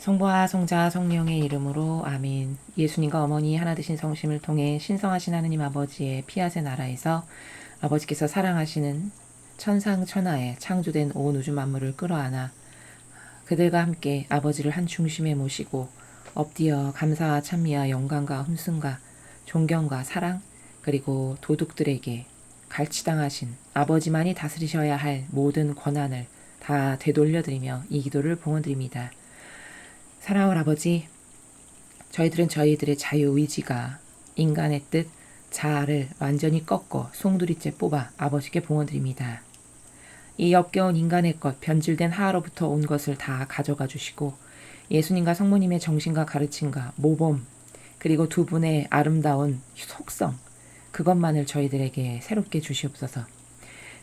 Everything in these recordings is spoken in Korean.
성부와 성자 성령의 이름으로 아멘. 예수님과 어머니 하나 되신 성심을 통해 신성하신 하느님 아버지의 피아세 나라에서 아버지께서 사랑하시는 천상천하에 창조된 온 우주 만물을 끌어안아 그들과 함께 아버지를 한 중심에 모시고 엎드려 감사와 찬미와 영광과 흠숭과 존경과 사랑 그리고 도둑들에게 갈취당하신 아버지만이 다스리셔야 할 모든 권한을 다 되돌려드리며 이 기도를 봉헌드립니다. 사랑하는 아버지, 저희들은 저희들의 자유의지가 인간의 뜻, 자아를 완전히 꺾어 송두리째 뽑아 아버지께 봉헌드립니다. 이 역겨운 인간의 것, 변질된 하로부터 온 것을 다 가져가 주시고 예수님과 성모님의 정신과 가르침과 모범, 그리고 두 분의 아름다운 속성, 그것만을 저희들에게 새롭게 주시옵소서.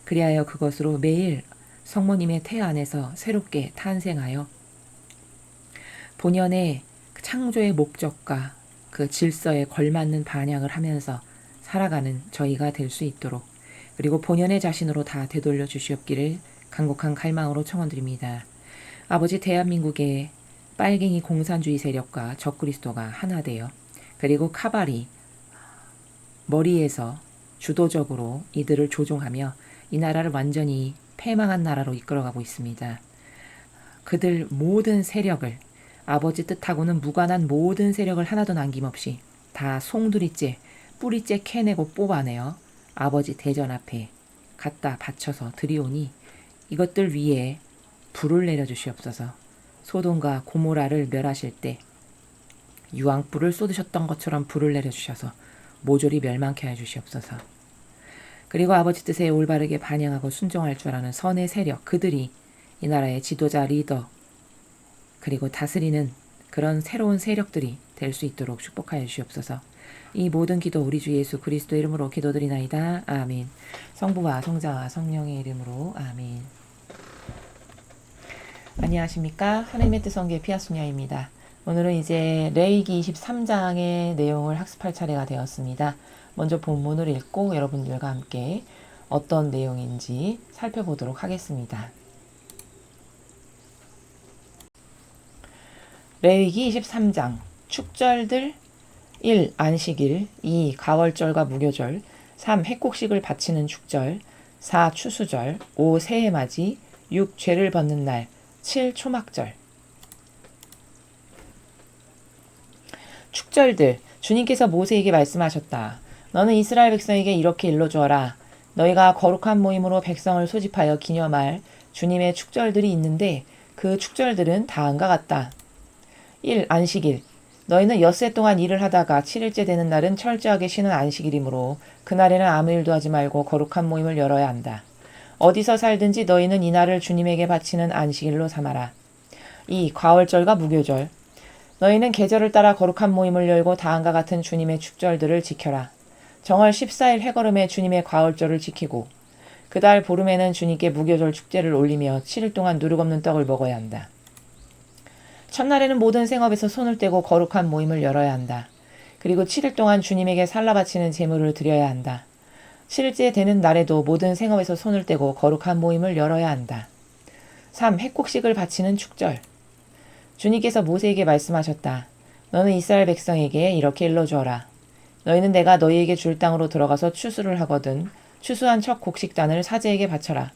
그리하여 그것으로 매일 성모님의 태 안에서 새롭게 탄생하여 본연의 창조의 목적과 그 질서에 걸맞는 반향을 하면서 살아가는 저희가 될 수 있도록 그리고 본연의 자신으로 다 되돌려 주시옵기를 간곡한 갈망으로 청원드립니다. 아버지, 대한민국의 빨갱이 공산주의 세력과 적그리스도가 하나 되어 그리고 카발이 머리에서 주도적으로 이들을 조종하며 이 나라를 완전히 패망한 나라로 이끌어가고 있습니다. 그들 모든 세력을 아버지 뜻하고는 무관한 모든 세력을 하나도 남김없이 다 송두리째 뿌리째 캐내고 뽑아내어 아버지 대전 앞에 갖다 바쳐서 드리오니 이것들 위에 불을 내려주시옵소서. 소돔과 고모라를 멸하실 때 유황불을 쏟으셨던 것처럼 불을 내려주셔서 모조리 멸망케 해주시옵소서. 그리고 아버지 뜻에 올바르게 반영하고 순종할 줄 아는 선의 세력, 그들이 이 나라의 지도자, 리더, 그리고 다스리는 그런 새로운 세력들이 될 수 있도록 축복하여 주시옵소서. 이 모든 기도 우리 주 예수 그리스도 이름으로 기도드리나이다. 아멘. 성부와 성자와 성령의 이름으로 아멘. 안녕하십니까. 하나님의 뜻 성교의 피아소냐입니다. 오늘은 이제 레위기 23장의 내용을 학습할 차례가 되었습니다. 먼저 본문을 읽고 여러분들과 함께 어떤 내용인지 살펴보도록 하겠습니다. 레위기 23장 축절들 1. 안식일 2. 가월절과 무교절 3. 핵곡식을 바치는 축절 4. 추수절 5. 새해맞이 6. 죄를 벗는 날 7. 초막절. 축절들. 주님께서 모세에게 말씀하셨다. 너는 이스라엘 백성에게 이렇게 일러주어라. 너희가 거룩한 모임으로 백성을 소집하여 기념할 주님의 축절들이 있는데 그 축절들은 다음과 같다. 1. 안식일. 너희는 엿새 동안 일을 하다가 7일째 되는 날은 철저하게 쉬는 안식일이므로 그날에는 아무 일도 하지 말고 거룩한 모임을 열어야 한다. 어디서 살든지 너희는 이 날을 주님에게 바치는 안식일로 삼아라. 2. 가월절과 무교절. 너희는 계절을 따라 거룩한 모임을 열고 다음과 같은 주님의 축절들을 지켜라. 정월 14일 해걸음에 주님의 가월절을 지키고 그 달 보름에는 주님께 무교절 축제를 올리며 7일 동안 누룩없는 떡을 먹어야 한다. 첫날에는 모든 생업에서 손을 떼고 거룩한 모임을 열어야 한다. 그리고 7일 동안 주님에게 살라 바치는 제물을 드려야 한다. 7일째 되는 날에도 모든 생업에서 손을 떼고 거룩한 모임을 열어야 한다. 3. 핵곡식을 바치는 축절. 주님께서 모세에게 말씀하셨다. 너는 이스라엘 백성에게 이렇게 일러주어라. 너희는 내가 너희에게 줄 땅으로 들어가서 추수를 하거든 추수한 첫 곡식단을 사제에게 바쳐라.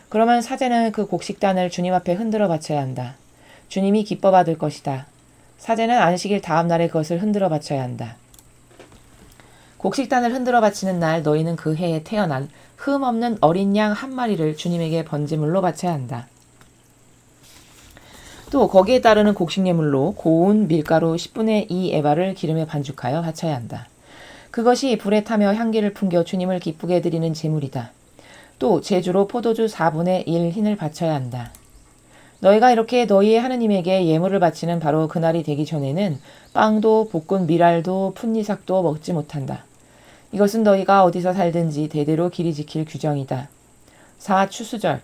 그러면 사제는 그 곡식단을 주님 앞에 흔들어 바쳐야 한다. 주님이 기뻐 받을 것이다. 사제는 안식일 다음 날에 그것을 흔들어 바쳐야 한다. 곡식단을 흔들어 바치는 날 너희는 그 해에 태어난 흠 없는 어린 양 한 마리를 주님에게 번제물로 바쳐야 한다. 또 거기에 따르는 곡식예물로 고운 밀가루 10분의 2 에바를 기름에 반죽하여 바쳐야 한다. 그것이 불에 타며 향기를 풍겨 주님을 기쁘게 드리는 제물이다. 또 제주로 포도주 4분의 1 흰을 바쳐야 한다. 너희가 이렇게 너희의 하느님에게 예물을 바치는 바로 그날이 되기 전에는 빵도 볶은 미랄도 풋니삭도 먹지 못한다. 이것은 너희가 어디서 살든지 대대로 길이 지킬 규정이다. 4. 추수절.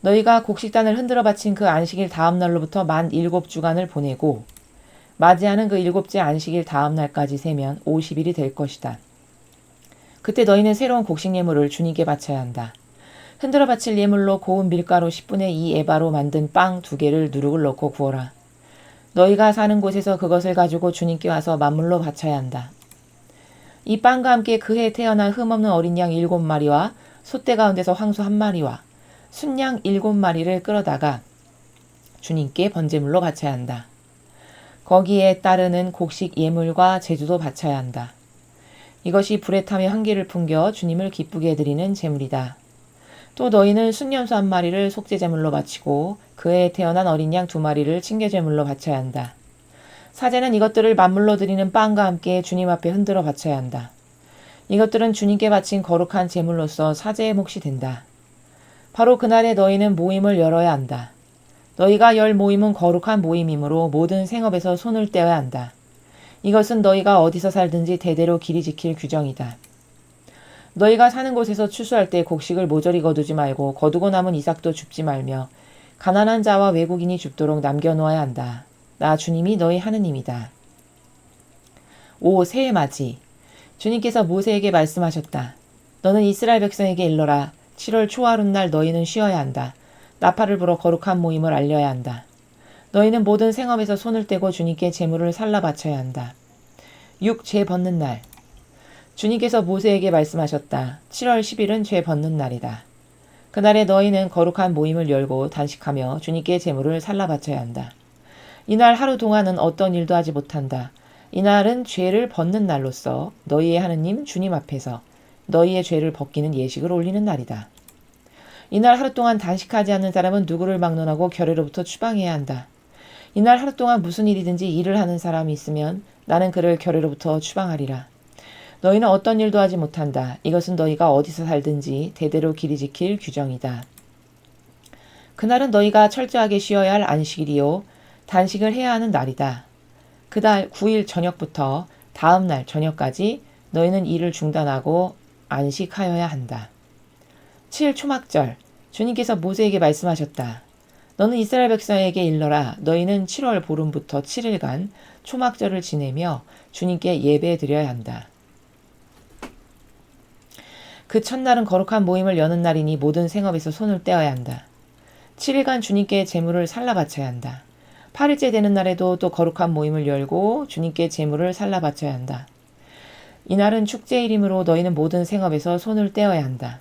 너희가 곡식단을 흔들어 바친 그 안식일 다음 날로부터 만 7주간을 보내고 맞이하는 그 7째 안식일 다음 날까지 세면 50일이 될 것이다. 그때 너희는 새로운 곡식 예물을 주님께 바쳐야 한다. 흔들어 바칠 예물로 고운 밀가루 10분의 2 에바로 만든 빵 2개를 누룩을 넣고 구워라. 너희가 사는 곳에서 그것을 가지고 주님께 와서 만물로 바쳐야 한다. 이 빵과 함께 그해 태어난 흠없는 어린 양 7마리와 소떼 가운데서 황소 1마리와 순양 7마리를 끌어다가 주님께 번제물로 바쳐야 한다. 거기에 따르는 곡식 예물과 제주도 바쳐야 한다. 이것이 불에 타며 향기를 풍겨 주님을 기쁘게 드리는 제물이다. 또 너희는 순염소 1마리를 속죄제물로 바치고 그해 태어난 어린 양 2마리를 칭죄제물로 바쳐야 한다. 사제는 이것들을 만물로 드리는 빵과 함께 주님 앞에 흔들어 바쳐야 한다. 이것들은 주님께 바친 거룩한 제물로서 사제의 몫이 된다. 바로 그날에 너희는 모임을 열어야 한다. 너희가 열 모임은 거룩한 모임이므로 모든 생업에서 손을 떼어야 한다. 이것은 너희가 어디서 살든지 대대로 길이 지킬 규정이다. 너희가 사는 곳에서 추수할 때 곡식을 모조리 거두지 말고 거두고 남은 이삭도 줍지 말며 가난한 자와 외국인이 줍도록 남겨놓아야 한다. 나 주님이 너희 하느님이다. 5. 새해 맞이. 주님께서 모세에게 말씀하셨다. 너는 이스라엘 백성에게 일러라. 7월 초하룻날 너희는 쉬어야 한다. 나팔을 불어 거룩한 모임을 알려야 한다. 너희는 모든 생업에서 손을 떼고 주님께 제물을 살라 바쳐야 한다. 6. 죄 벗는 날. 주님께서 모세에게 말씀하셨다. 7월 10일은 죄 벗는 날이다. 그날에 너희는 거룩한 모임을 열고 단식하며 주님께 제물을 살라 바쳐야 한다. 이날 하루 동안은 어떤 일도 하지 못한다. 이날은 죄를 벗는 날로서 너희의 하느님 주님 앞에서 너희의 죄를 벗기는 예식을 올리는 날이다. 이날 하루 동안 단식하지 않는 사람은 누구를 막론하고 결례로부터 추방해야 한다. 이날 하루 동안 무슨 일이든지 일을 하는 사람이 있으면 나는 그를 결례로부터 추방하리라. 너희는 어떤 일도 하지 못한다. 이것은 너희가 어디서 살든지 대대로 길이 지킬 규정이다. 그날은 너희가 철저하게 쉬어야 할 안식일이요 단식을 해야 하는 날이다. 그달 9일 저녁부터 다음 날 저녁까지 너희는 일을 중단하고 안식하여야 한다. 7일 초막절. 주님께서 모세에게 말씀하셨다. 너는 이스라엘 백성에게 일러라. 너희는 7월 보름부터 7일간 초막절을 지내며 주님께 예배 드려야 한다. 그 첫날은 거룩한 모임을 여는 날이니 모든 생업에서 손을 떼어야 한다. 7일간 주님께 제물을 살라 바쳐야 한다. 8일째 되는 날에도 또 거룩한 모임을 열고 주님께 제물을 살라 바쳐야 한다. 이날은 축제일이므로 너희는 모든 생업에서 손을 떼어야 한다.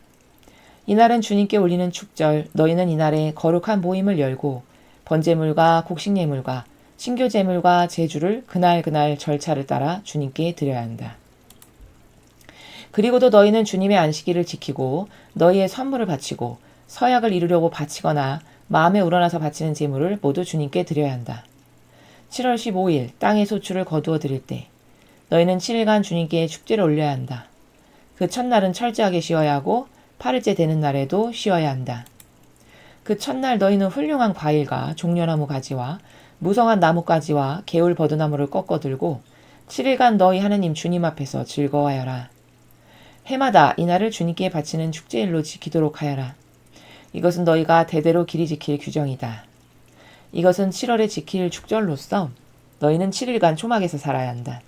이날은 주님께 올리는 축절, 너희는 이날에 거룩한 모임을 열고 번제물과 곡식예물과 신교제물과 제주를 그날 절차를 따라 주님께 드려야 한다. 그리고도 너희는 주님의 안식일을 지키고 너희의 선물을 바치고 서약을 이루려고 바치거나 마음에 우러나서 바치는 제물을 모두 주님께 드려야 한다. 7월 15일 땅의 소출을 거두어 드릴 때 너희는 7일간 주님께 축제를 올려야 한다. 그 첫날은 철저하게 쉬어야 하고 8일째 되는 날에도 쉬어야 한다. 그 첫날 너희는 훌륭한 과일과 종려나무 가지와 무성한 나뭇가지와 개울 버드나무를 꺾어 들고 7일간 너희 하느님 주님 앞에서 즐거워하여라. 해마다 이날을 주님께 바치는 축제일로 지키도록 하여라. 이것은 너희가 대대로 길이 지킬 규정이다. 이것은 7월에 지킬 축절로서 너희는 7일간 초막에서 살아야 한다.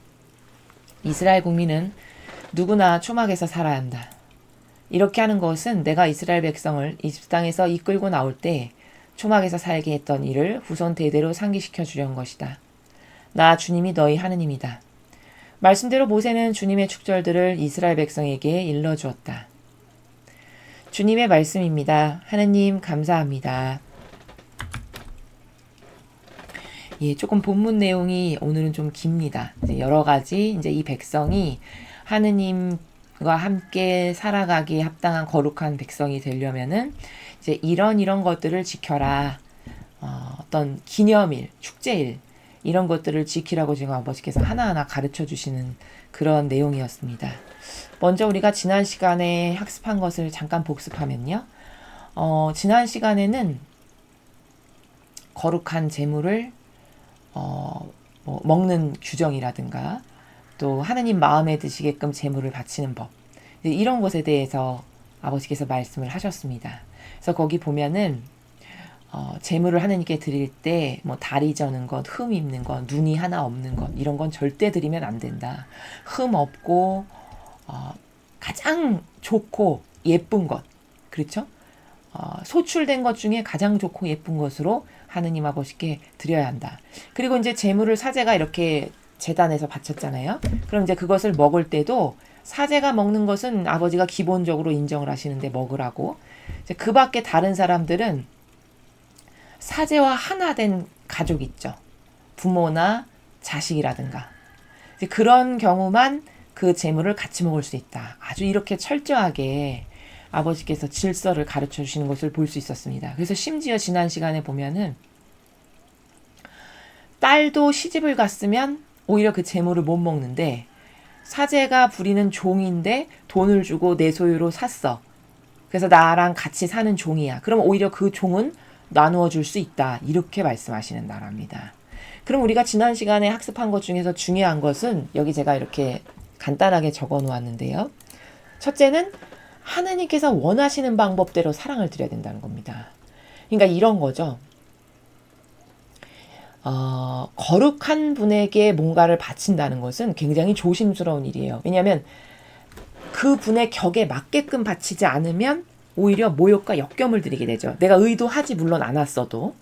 이스라엘 국민은 누구나 초막에서 살아야 한다. 이렇게 하는 것은 내가 이스라엘 백성을 이집트 땅에서 이끌고 나올 때 초막에서 살게 했던 일을 후손 대대로 상기시켜 주려는 것이다. 나 주님이 너희 하느님이다. 말씀대로 모세는 주님의 축절들을 이스라엘 백성에게 일러주었다. 주님의 말씀입니다. 하느님 감사합니다. 예, 조금 본문 내용이 오늘은 좀 깁니다. 이제 여러 가지 이제 이 백성이 하느님과 함께 살아가기에 합당한 거룩한 백성이 되려면은 이제 이런 것들을 지켜라. 어떤 기념일, 축제일 이런 것들을 지키라고 지금 아버지께서 하나하나 가르쳐 주시는 그런 내용이었습니다. 먼저 우리가 지난 시간에 학습한 것을 잠깐 복습하면요. 지난 시간에는 거룩한 제물을 먹는 규정이라든가 또 하느님 마음에 드시게끔 제물을 바치는 법 이런 것에 대해서 아버지께서 말씀을 하셨습니다. 그래서 거기 보면은 제물을 하느님께 드릴 때 뭐 다리 저는 것, 흠 입는 것, 눈이 하나 없는 것 이런 건 절대 드리면 안 된다. 흠 없고 가장 좋고 예쁜 것 그렇죠? 소출된 것 중에 가장 좋고 예쁜 것으로 하느님 아버지께 드려야 한다. 그리고 이제 제물을 사제가 이렇게 제단에서 바쳤잖아요. 그럼 이제 그것을 먹을 때도 사제가 먹는 것은 아버지가 기본적으로 인정을 하시는데 먹으라고. 이제 그 밖에 다른 사람들은 사제와 하나 된 가족 있죠. 부모나 자식이라든가. 이제 그런 경우만 그 제물을 같이 먹을 수 있다. 아주 이렇게 철저하게 아버지께서 질서를 가르쳐 주시는 것을 볼 수 있었습니다. 그래서 심지어 지난 시간에 보면은 딸도 시집을 갔으면 오히려 그 제물을 못 먹는데 사제가 부리는 종인데 돈을 주고 내 소유로 샀어. 그래서 나랑 같이 사는 종이야. 그럼 오히려 그 종은 나누어 줄 수 있다. 이렇게 말씀하시는 나라입니다. 그럼 우리가 지난 시간에 학습한 것 중에서 중요한 것은 여기 제가 이렇게 간단하게 적어 놓았는데요. 첫째는 하느님께서 원하시는 방법대로 사랑을 드려야 된다는 겁니다. 그러니까 이런 거죠. 거룩한 분에게 뭔가를 바친다는 것은 굉장히 조심스러운 일이에요. 왜냐하면 그 분의 격에 맞게끔 바치지 않으면 오히려 모욕과 역경을 드리게 되죠. 내가 의도하지 물론 않았어도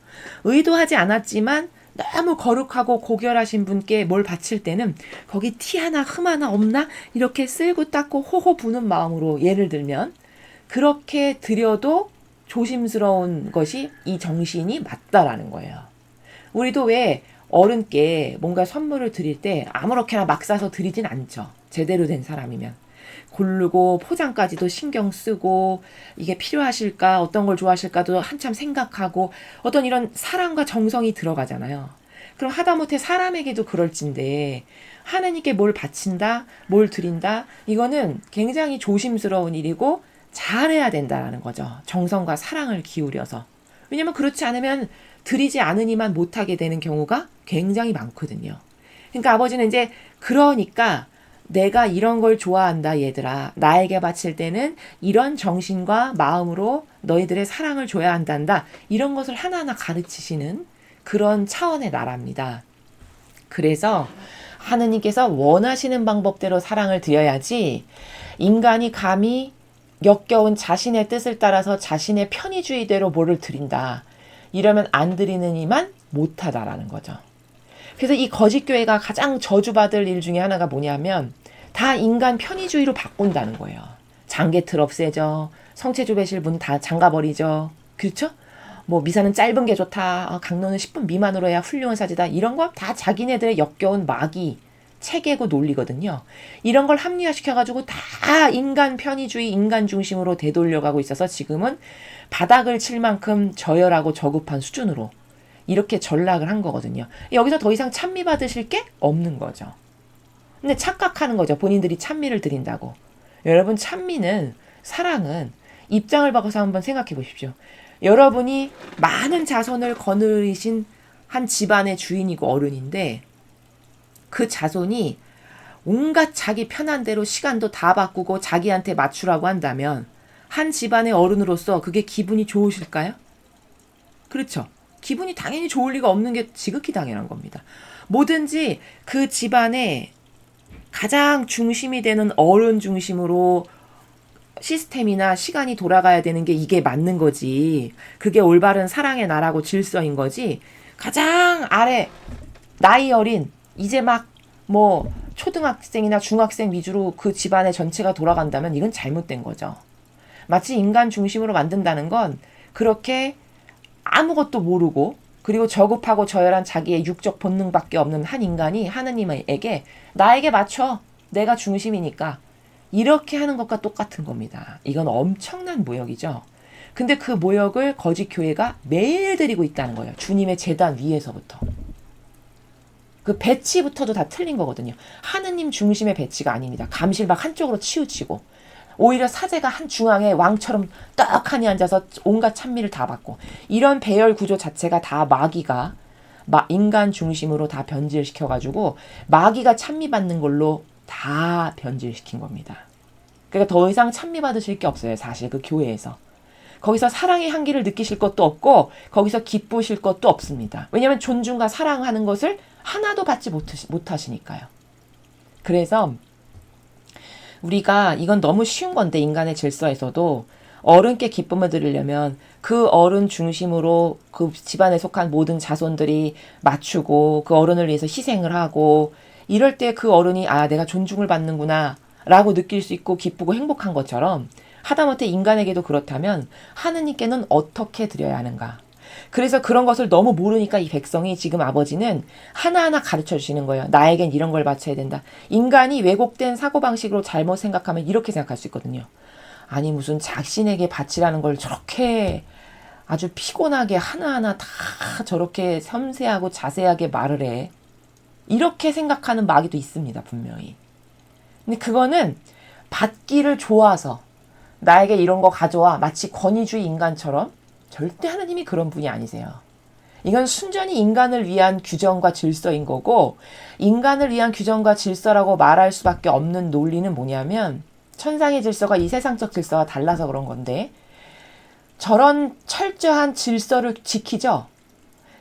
의도하지 않았지만 너무 거룩하고 고결하신 분께 뭘 바칠 때는 거기 티 하나 흠 하나 없나 이렇게 쓸고 닦고 호호 부는 마음으로 예를 들면 그렇게 드려도 조심스러운 것이 이 정신이 맞다라는 거예요. 우리도 왜 어른께 뭔가 선물을 드릴 때 아무렇게나 막 사서 드리진 않죠. 제대로 된 사람이면. 고르고 포장까지도 신경 쓰고 이게 필요하실까 어떤 걸 좋아하실까도 한참 생각하고 어떤 이런 사랑과 정성이 들어가잖아요. 그럼 하다못해 사람에게도 그럴진데 하나님께 뭘 바친다 뭘 드린다 이거는 굉장히 조심스러운 일이고 잘해야 된다는 거죠. 정성과 사랑을 기울여서. 왜냐면 그렇지 않으면 드리지 않으니만 못하게 되는 경우가 굉장히 많거든요. 그러니까 아버지는 이제 그러니까 내가 이런 걸 좋아한다 얘들아. 나에게 바칠 때는 이런 정신과 마음으로 너희들의 사랑을 줘야 한단다. 이런 것을 하나하나 가르치시는 그런 차원의 나라입니다. 그래서 하느님께서 원하시는 방법대로 사랑을 드려야지 인간이 감히 역겨운 자신의 뜻을 따라서 자신의 편의주의대로 뭐를 드린다. 이러면 안 드리는 이만 못하다라는 거죠. 그래서 이 거짓교회가 가장 저주받을 일 중에 하나가 뭐냐면 다 인간 편의주의로 바꾼다는 거예요. 장개틀 없애죠. 성체조 배실 문 다 잠가버리죠. 그렇죠? 뭐 미사는 짧은 게 좋다. 강론은 10분 미만으로 해야 훌륭한 사제다. 이런 거 다 자기네들의 역겨운 마귀, 체계고 논리거든요. 이런 걸 합리화시켜가지고 다 인간 편의주의, 인간 중심으로 되돌려가고 있어서 지금은 바닥을 칠 만큼 저열하고 저급한 수준으로 이렇게 전락을 한 거거든요. 여기서 더 이상 찬미 받으실 게 없는 거죠. 근데 착각하는 거죠. 본인들이 찬미를 드린다고. 여러분 찬미는 사랑은 입장을 바꿔서 한번 생각해 보십시오. 여러분이 많은 자손을 거느리신 한 집안의 주인이고 어른인데 그 자손이 온갖 자기 편한 대로 시간도 다 바꾸고 자기한테 맞추라고 한다면 한 집안의 어른으로서 그게 기분이 좋으실까요? 그렇죠. 기분이 당연히 좋을 리가 없는 게 지극히 당연한 겁니다. 뭐든지 그 집안의 가장 중심이 되는 어른 중심으로 시스템이나 시간이 돌아가야 되는 게 이게 맞는 거지. 그게 올바른 사랑의 나라고 질서인 거지. 가장 아래 나이 어린 이제 막 뭐 초등학생이나 중학생 위주로 그 집안의 전체가 돌아간다면 이건 잘못된 거죠. 마치 인간 중심으로 만든다는 건 그렇게 아무것도 모르고 그리고 저급하고 저열한 자기의 육적 본능밖에 없는 한 인간이 하느님에게 나에게 맞춰. 내가 중심이니까. 이렇게 하는 것과 똑같은 겁니다. 이건 엄청난 모욕이죠. 근데 그 모욕을 거짓 교회가 매일 드리고 있다는 거예요. 주님의 제단 위에서부터. 그 배치부터도 다 틀린 거거든요. 하느님 중심의 배치가 아닙니다. 감실막 한쪽으로 치우치고 오히려 사제가 한 중앙에 왕처럼 떡하니 앉아서 온갖 찬미를 다 받고 이런 배열 구조 자체가 다 마귀가 인간 중심으로 다 변질시켜가지고 마귀가 찬미 받는 걸로 다 변질시킨 겁니다. 그러니까 더 이상 찬미 받으실 게 없어요. 사실 그 교회에서. 거기서 사랑의 향기를 느끼실 것도 없고 거기서 기쁘실 것도 없습니다. 왜냐하면 존중과 사랑하는 것을 하나도 받지 못하시니까요. 그래서 우리가 이건 너무 쉬운 건데 인간의 질서에서도 어른께 기쁨을 드리려면 그 어른 중심으로 그 집안에 속한 모든 자손들이 맞추고 그 어른을 위해서 희생을 하고 이럴 때 그 어른이 아, 내가 존중을 받는구나 라고 느낄 수 있고 기쁘고 행복한 것처럼 하다못해 인간에게도 그렇다면 하느님께는 어떻게 드려야 하는가. 그래서 그런 것을 너무 모르니까 이 백성이 지금 아버지는 하나하나 가르쳐 주시는 거예요. 나에겐 이런 걸 바쳐야 된다. 인간이 왜곡된 사고방식으로 잘못 생각하면 이렇게 생각할 수 있거든요. 아니 무슨 자신에게 바치라는 걸 저렇게 아주 피곤하게 하나하나 다 저렇게 섬세하고 자세하게 말을 해. 이렇게 생각하는 마귀도 있습니다. 분명히. 근데 그거는 받기를 좋아서 나에게 이런 거 가져와 마치 권위주의 인간처럼 절대 하나님이 그런 분이 아니세요. 이건 순전히 인간을 위한 규정과 질서인 거고 인간을 위한 규정과 질서라고 말할 수밖에 없는 논리는 뭐냐면 천상의 질서가 이 세상적 질서와 달라서 그런 건데 저런 철저한 질서를 지키죠.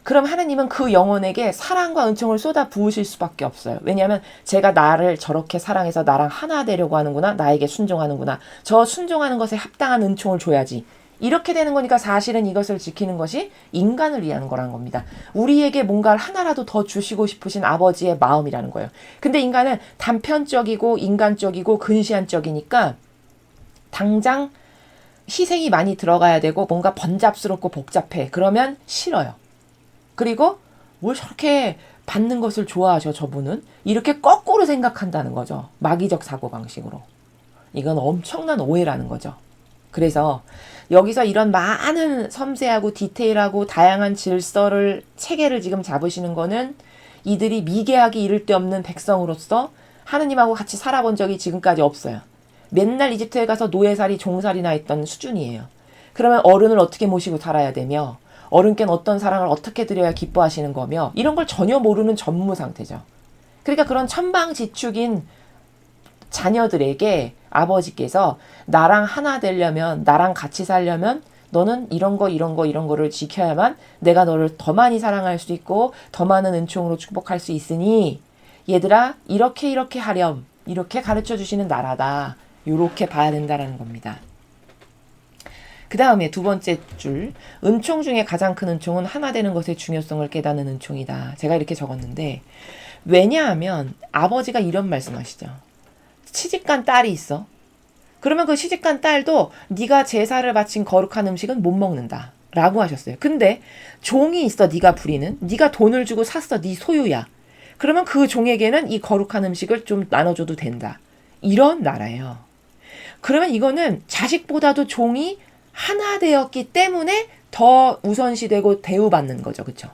그럼 하나님은 그 영혼에게 사랑과 은총을 쏟아 부으실 수밖에 없어요. 왜냐하면 제가 나를 저렇게 사랑해서 나랑 하나 되려고 하는구나. 나에게 순종하는구나. 저 순종하는 것에 합당한 은총을 줘야지. 이렇게 되는 거니까 사실은 이것을 지키는 것이 인간을 위한 거란 겁니다. 우리에게 뭔가를 하나라도 더 주시고 싶으신 아버지의 마음이라는 거예요. 근데 인간은 단편적이고 인간적이고 근시안적이니까 당장 희생이 많이 들어가야 되고 뭔가 번잡스럽고 복잡해. 그러면 싫어요. 그리고 뭘 저렇게 받는 것을 좋아하죠, 저분은. 이렇게 거꾸로 생각한다는 거죠. 마귀적 사고방식으로. 이건 엄청난 오해라는 거죠. 그래서 여기서 이런 많은 섬세하고 디테일하고 다양한 질서를 체계를 지금 잡으시는 거는 이들이 미개하기 이를 데 없는 백성으로서 하느님하고 같이 살아본 적이 지금까지 없어요. 맨날 이집트에 가서 노예살이 종살이나 했던 수준이에요. 그러면 어른을 어떻게 모시고 살아야 되며 어른께는 어떤 사랑을 어떻게 드려야 기뻐하시는 거며 이런 걸 전혀 모르는 전무 상태죠. 그러니까 그런 천방지축인 자녀들에게 아버지께서 나랑 하나 되려면 나랑 같이 살려면 너는 이런 거를 지켜야만 내가 너를 더 많이 사랑할 수 있고 더 많은 은총으로 축복할 수 있으니 얘들아 이렇게 하렴 이렇게 가르쳐 주시는 나라다. 이렇게 봐야 된다라는 겁니다. 그 다음에 두 번째 줄 은총 중에 가장 큰 은총은 하나 되는 것의 중요성을 깨닫는 은총이다. 제가 이렇게 적었는데 왜냐하면 아버지가 이런 말씀하시죠. 시집간 딸이 있어. 그러면 그 시집간 딸도 네가 제사를 바친 거룩한 음식은 못 먹는다 라고 하셨어요. 근데 종이 있어. 네가 부리는. 네가 돈을 주고 샀어. 네 소유야. 그러면 그 종에게는 이 거룩한 음식을 좀 나눠줘도 된다. 이런 나라예요. 그러면 이거는 자식보다도 종이 하나 되었기 때문에 더 우선시되고 대우받는 거죠. 그렇죠?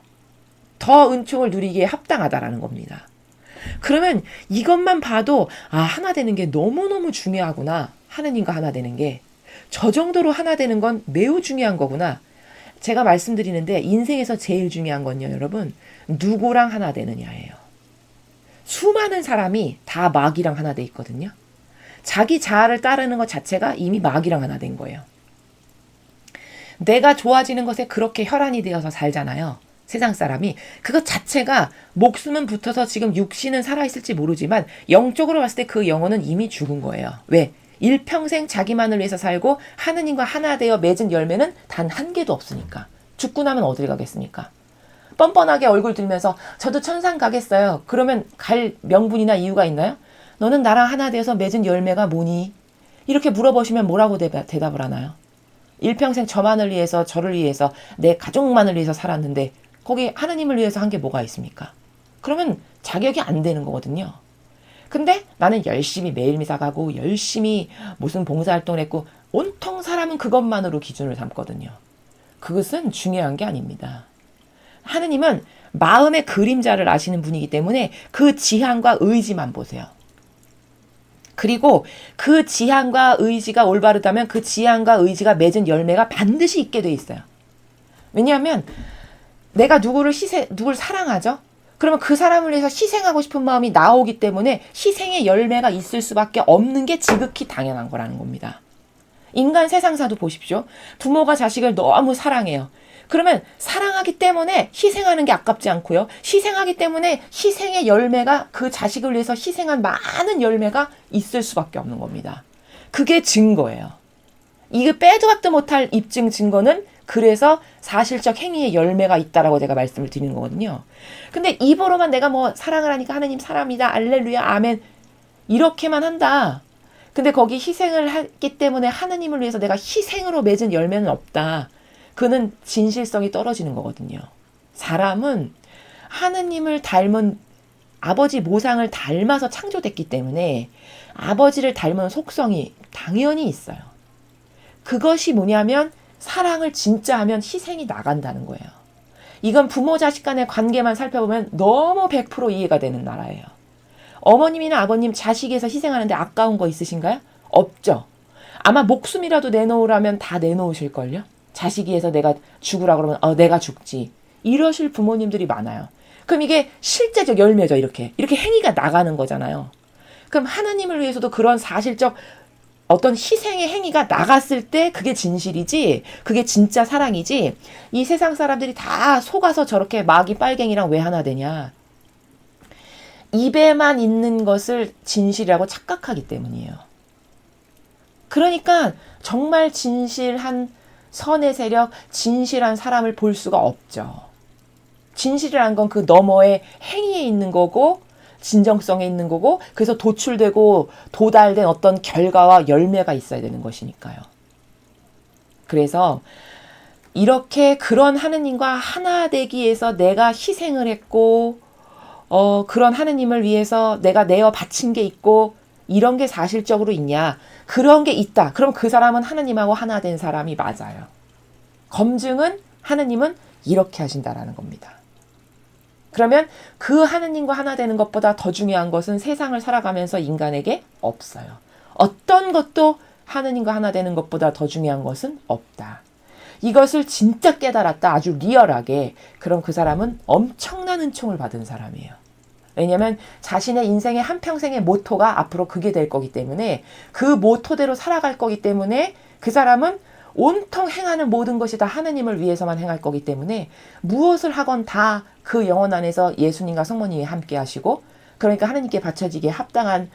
더 은총을 누리기에 합당하다라는 겁니다. 그러면 이것만 봐도 아 하나 되는 게 너무너무 중요하구나. 하느님과 하나 되는 게. 저 정도로 하나 되는 건 매우 중요한 거구나. 제가 말씀드리는데 인생에서 제일 중요한 건요. 여러분 누구랑 하나 되느냐예요. 수많은 사람이 다 마귀랑 하나 돼 있거든요. 자기 자아를 따르는 것 자체가 이미 마귀랑 하나 된 거예요. 내가 좋아지는 것에 그렇게 혈안이 되어서 살잖아요. 세상 사람이. 그것 자체가 목숨은 붙어서 지금 육신은 살아있을지 모르지만 영적으로 봤을 때 그 영혼은 이미 죽은 거예요. 왜? 일평생 자기만을 위해서 살고 하느님과 하나 되어 맺은 열매는 단 한 개도 없으니까. 죽고 나면 어딜 가겠습니까? 뻔뻔하게 얼굴 들면서 저도 천상 가겠어요. 그러면 갈 명분이나 이유가 있나요? 너는 나랑 하나 되어서 맺은 열매가 뭐니? 이렇게 물어보시면 뭐라고 대답을 하나요? 일평생 저만을 위해서 저를 위해서 내 가족만을 위해서 살았는데 거기 하나님을 위해서 한 게 뭐가 있습니까? 그러면 자격이 안 되는 거거든요. 근데 나는 열심히 매일 미사 가고 열심히 무슨 봉사활동을 했고 온통 사람은 그것만으로 기준을 삼거든요. 그것은 중요한 게 아닙니다. 하느님은 마음의 그림자를 아시는 분이기 때문에 그 지향과 의지만 보세요. 그리고 그 지향과 의지가 올바르다면 그 지향과 의지가 맺은 열매가 반드시 있게 돼 있어요. 왜냐하면 내가 누구를 사랑하죠? 그러면 그 사람을 위해서 희생하고 싶은 마음이 나오기 때문에 희생의 열매가 있을 수밖에 없는 게 지극히 당연한 거라는 겁니다. 인간 세상사도 보십시오. 부모가 자식을 너무 사랑해요. 그러면 사랑하기 때문에 희생하는 게 아깝지 않고요. 희생하기 때문에 희생의 열매가 그 자식을 위해서 희생한 많은 열매가 있을 수밖에 없는 겁니다. 그게 증거예요. 이게 빼도 박도 못할 입증 증거는 그래서 사실적 행위의 열매가 있다라고 제가 말씀을 드리는 거거든요. 근데 입으로만 내가 뭐 사랑을 하니까 하나님 사랑합니다. 알렐루야 아멘 이렇게만 한다. 근데 거기 희생을 했기 때문에 하나님을 위해서 내가 희생으로 맺은 열매는 없다. 그는 진실성이 떨어지는 거거든요. 사람은 하느님을 닮은 아버지 모상을 닮아서 창조됐기 때문에 아버지를 닮은 속성이 당연히 있어요. 그것이 뭐냐면 사랑을 진짜 하면 희생이 나간다는 거예요. 이건 부모 자식 간의 관계만 살펴보면 너무 100% 이해가 되는 나라예요. 어머님이나 아버님 자식에서 희생하는데 아까운 거 있으신가요? 없죠. 아마 목숨이라도 내놓으라면 다 내놓으실걸요? 자식이 해서 내가 죽으라 그러면 내가 죽지. 이러실 부모님들이 많아요. 그럼 이게 실제적 열매죠. 이렇게 행위가 나가는 거잖아요. 그럼 하나님을 위해서도 그런 사실적 어떤 희생의 행위가 나갔을 때 그게 진실이지, 그게 진짜 사랑이지. 이 세상 사람들이 다 속아서 저렇게 마귀 빨갱이랑 왜 하나 되냐. 입에만 있는 것을 진실이라고 착각하기 때문이에요. 그러니까 정말 진실한 선의 세력, 진실한 사람을 볼 수가 없죠. 진실이라는 건 그 너머의 행위에 있는 거고 진정성에 있는 거고 그래서 도출되고 도달된 어떤 결과와 열매가 있어야 되는 것이니까요. 그래서 이렇게 그런 하느님과 하나 되기 위해서 내가 희생을 했고 그런 하느님을 위해서 내가 내어 바친 게 있고 이런 게 사실적으로 있냐? 그런 게 있다. 그럼 그 사람은 하느님하고 하나 된 사람이 맞아요. 검증은 하느님은 이렇게 하신다라는 겁니다. 그러면 그 하느님과 하나 되는 것보다 더 중요한 것은 세상을 살아가면서 인간에게 없어요. 어떤 것도 하느님과 하나 되는 것보다 더 중요한 것은 없다. 이것을 진짜 깨달았다. 아주 리얼하게. 그럼 그 사람은 엄청난 은총을 받은 사람이에요. 왜냐하면 자신의 인생의 한평생의 모토가 앞으로 그게 될 거기 때문에 그 모토대로 살아갈 거기 때문에 그 사람은 온통 행하는 모든 것이 다 하느님을 위해서만 행할 거기 때문에 무엇을 하건 다 그 영혼 안에서 예수님과 성모님이 함께 하시고 그러니까 하느님께 바쳐지기에 합당한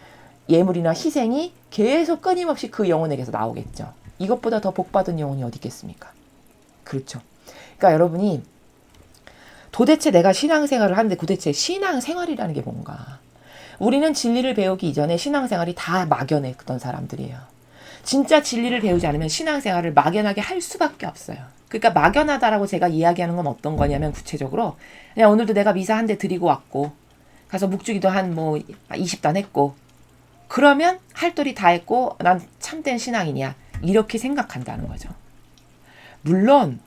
예물이나 희생이 계속 끊임없이 그 영혼에게서 나오겠죠. 이것보다 더 복받은 영혼이 어디 있겠습니까? 그렇죠. 그러니까 여러분이 도대체 내가 신앙생활을 하는데 도대체 신앙생활이라는 게 뭔가. 우리는 진리를 배우기 이전에 신앙생활이 다 막연했던 사람들이에요. 진짜 진리를 배우지 않으면 신앙생활을 막연하게 할 수밖에 없어요. 그러니까 막연하다라고 제가 이야기하는 건 어떤 거냐면 구체적으로 그냥 오늘도 내가 미사 한 대 드리고 왔고 가서 묵주기도 한 20단 했고 그러면 할도리 다 했고 난 참된 신앙이냐 이렇게 생각한다는 거죠. 물론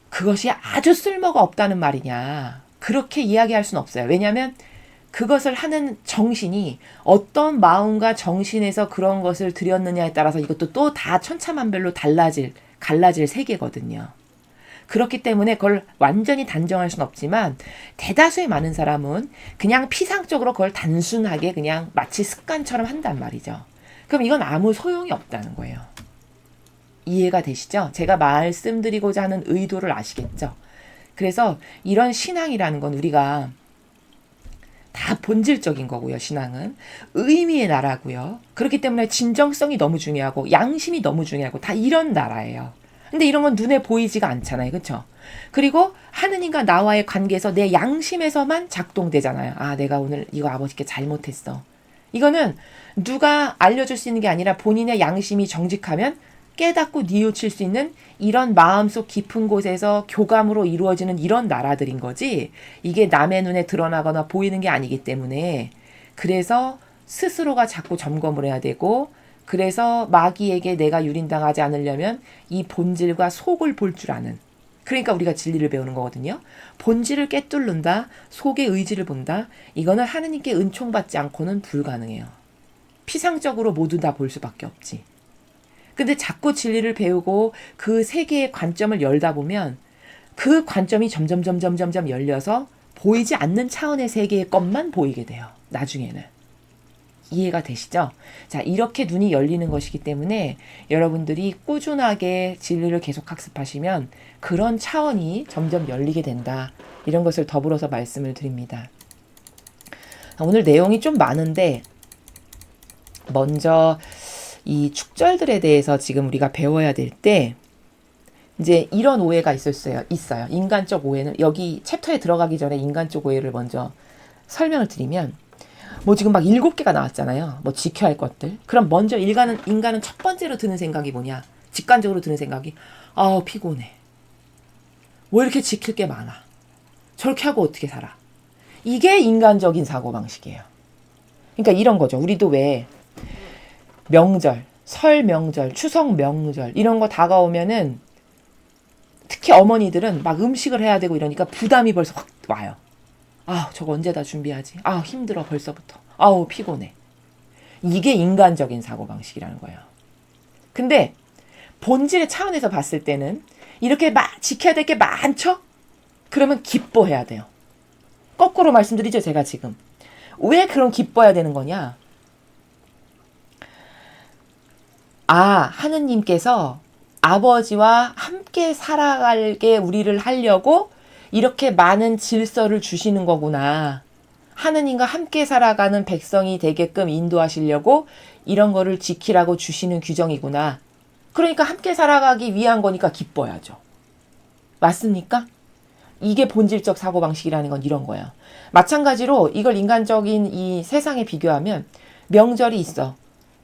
그것이 아주 쓸모가 없다는 말이냐 그렇게 이야기할 수는 없어요. 왜냐하면 그것을 하는 정신이 어떤 마음과 정신에서 그런 것을 드렸느냐에 따라서 이것도 또 다 천차만별로 갈라질 세계거든요. 그렇기 때문에 그걸 완전히 단정할 수는 없지만 대다수의 많은 사람은 그냥 피상적으로 그걸 단순하게 그냥 마치 습관처럼 한단 말이죠. 그럼 이건 아무 소용이 없다는 거예요. 이해가 되시죠? 제가 말씀드리고자 하는 의도를 아시겠죠? 그래서 이런 신앙이라는 건 우리가 다 본질적인 거고요. 신앙은 의미의 나라고요. 그렇기 때문에 진정성이 너무 중요하고 양심이 너무 중요하고 다 이런 나라예요. 근데 이런 건 눈에 보이지가 않잖아요. 그렇죠? 그리고 하느님과 나와의 관계에서 내 양심에서만 작동되잖아요. 아, 내가 오늘 이거 아버지께 잘못했어. 이거는 누가 알려줄 수 있는 게 아니라 본인의 양심이 정직하면 깨닫고 뉘우칠 수 있는 이런 마음속 깊은 곳에서 교감으로 이루어지는 이런 나라들인 거지 이게 남의 눈에 드러나거나 보이는 게 아니기 때문에 그래서 스스로가 자꾸 점검을 해야 되고 그래서 마귀에게 내가 유린당하지 않으려면 이 본질과 속을 볼 줄 아는 그러니까 우리가 진리를 배우는 거거든요. 본질을 꿰뚫는다. 속의 의지를 본다. 이거는 하느님께 은총받지 않고는 불가능해요. 피상적으로 모두 다 볼 수밖에 없지. 근데 자꾸 진리를 배우고 그 세계의 관점을 열다 보면 그 관점이 점점 열려서 보이지 않는 차원의 세계의 것만 보이게 돼요. 나중에는. 이해가 되시죠? 자, 이렇게 눈이 열리는 것이기 때문에 여러분들이 꾸준하게 진리를 계속 학습하시면 그런 차원이 점점 열리게 된다. 이런 것을 더불어서 말씀을 드립니다. 오늘 내용이 좀 많은데 먼저 이 축절들에 대해서 지금 우리가 배워야 될 때 이제 이런 오해가 있어요. 인간적 오해는 여기 챕터에 들어가기 전에 인간적 오해를 먼저 설명을 드리면 뭐 지금 막 7개가 나왔잖아요. 뭐 지켜야 할 것들. 그럼 먼저 인간은 첫 번째로 드는 생각이 뭐냐? 직관적으로 드는 생각이 아우 피곤해. 왜 이렇게 지킬 게 많아? 저렇게 하고 어떻게 살아? 이게 인간적인 사고방식이에요. 그러니까 이런 거죠. 우리도 왜 명절, 설 명절, 추석 명절 이런 거 다가오면은 특히 어머니들은 막 음식을 해야 되고 이러니까 부담이 벌써 확 와요. 아, 저거 언제 다 준비하지? 아, 힘들어 벌써부터. 아우, 피곤해. 이게 인간적인 사고방식이라는 거예요. 근데 본질의 차원에서 봤을 때는 이렇게 지켜야 될 게 많죠? 그러면 기뻐해야 돼요. 거꾸로 말씀드리죠, 제가 지금. 왜 그럼 기뻐해야 되는 거냐? 하느님께서 아버지와 함께 살아가게 우리를 하려고 이렇게 많은 질서를 주시는 거구나. 하느님과 함께 살아가는 백성이 되게끔 인도하시려고 이런 거를 지키라고 주시는 규정이구나. 그러니까 함께 살아가기 위한 거니까 기뻐야죠. 맞습니까? 이게 본질적 사고방식이라는 건 이런 거예요. 마찬가지로 이걸 인간적인 이 세상에 비교하면 명절이 있어.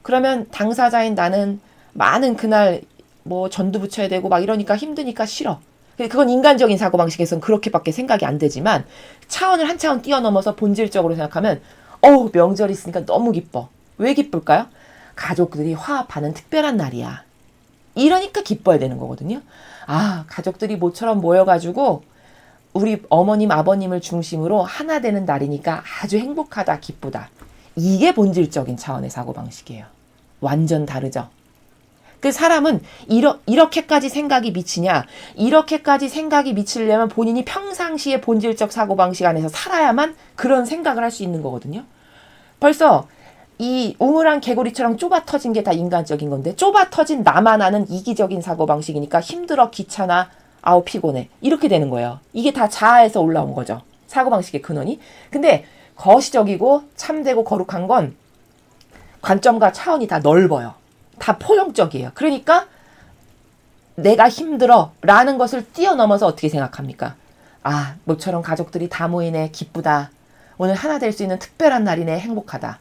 그러면 당사자인 나는 많은 그날 뭐 전도 붙여야 되고 막 이러니까 힘드니까 싫어. 그건 인간적인 사고방식에서는 그렇게밖에 생각이 안 되지만 차원을 한 차원 뛰어넘어서 본질적으로 생각하면 명절이 있으니까 너무 기뻐. 왜 기쁠까요? 가족들이 화합하는 특별한 날이야. 이러니까 기뻐야 되는 거거든요. 가족들이 모처럼 모여가지고 우리 어머님, 아버님을 중심으로 하나 되는 날이니까 아주 행복하다, 기쁘다. 이게 본질적인 차원의 사고방식이에요. 완전 다르죠. 그 사람은 이렇게까지 생각이 미치냐? 이렇게까지 생각이 미치려면 본인이 평상시의 본질적 사고방식 안에서 살아야만 그런 생각을 할 수 있는 거거든요. 벌써 이 우물안 개구리처럼 좁아 터진 게 다 인간적인 건데 좁아 터진 나만 아는 이기적인 사고방식이니까 힘들어, 귀찮아, 아우 피곤해. 이렇게 되는 거예요. 이게 다 자아에서 올라온 거죠. 사고방식의 근원이. 근데 거시적이고 참되고 거룩한 건 관점과 차원이 다 넓어요. 다 포용적이에요. 그러니까 내가 힘들어 라는 것을 뛰어넘어서 어떻게 생각합니까? 모처럼 가족들이 다 모이네, 기쁘다. 오늘 하나 될 수 있는 특별한 날이네, 행복하다.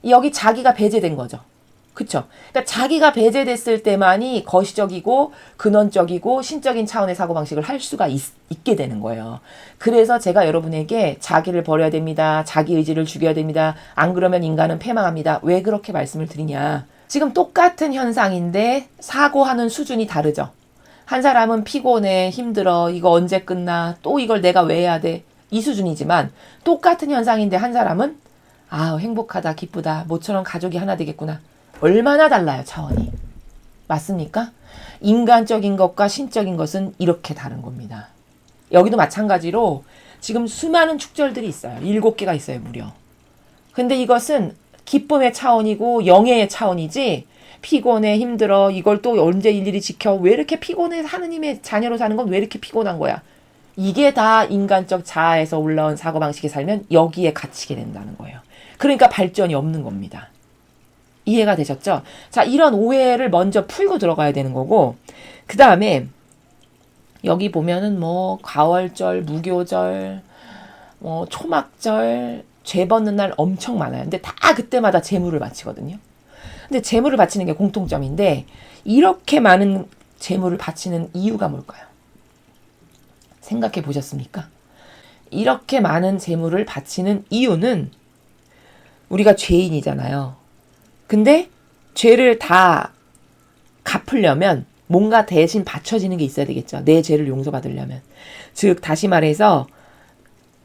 여기 자기가 배제된 거죠. 그쵸? 그러니까 자기가 배제됐을 때만이 거시적이고 근원적이고 신적인 차원의 사고방식을 할 수가 있게 되는 거예요. 그래서 제가 여러분에게 자기를 버려야 됩니다. 자기 의지를 죽여야 됩니다. 안 그러면 인간은 패망합니다. 왜 그렇게 말씀을 드리냐? 지금 똑같은 현상인데 사고하는 수준이 다르죠. 한 사람은 피곤해, 힘들어, 이거 언제 끝나, 또 이걸 내가 왜 해야 돼? 이 수준이지만 똑같은 현상인데 한 사람은 행복하다, 기쁘다, 모처럼 가족이 하나 되겠구나. 얼마나 달라요, 차원이. 맞습니까? 인간적인 것과 신적인 것은 이렇게 다른 겁니다. 여기도 마찬가지로 지금 수많은 축절들이 있어요. 7개가 있어요, 무려. 근데 이것은 기쁨의 차원이고 영예의 차원이지 피곤해, 힘들어, 이걸 또 언제 일일이 지켜, 왜 이렇게 피곤해, 하느님의 자녀로 사는 건 왜 이렇게 피곤한 거야. 이게 다 인간적 자아에서 올라온 사고방식에 살면 여기에 갇히게 된다는 거예요. 그러니까 발전이 없는 겁니다. 이해가 되셨죠? 자, 이런 오해를 먼저 풀고 들어가야 되는 거고, 그 다음에 여기 보면은 뭐 가월절, 무교절, 초막절, 죄 벗는 날 엄청 많아요. 근데 다 그때마다 제물을 바치거든요. 근데 제물을 바치는 게 공통점인데 이렇게 많은 제물을 바치는 이유가 뭘까요? 생각해 보셨습니까? 이렇게 많은 제물을 바치는 이유는 우리가 죄인이잖아요. 근데 죄를 다 갚으려면 뭔가 대신 바쳐지는 게 있어야 되겠죠. 내 죄를 용서받으려면. 즉 다시 말해서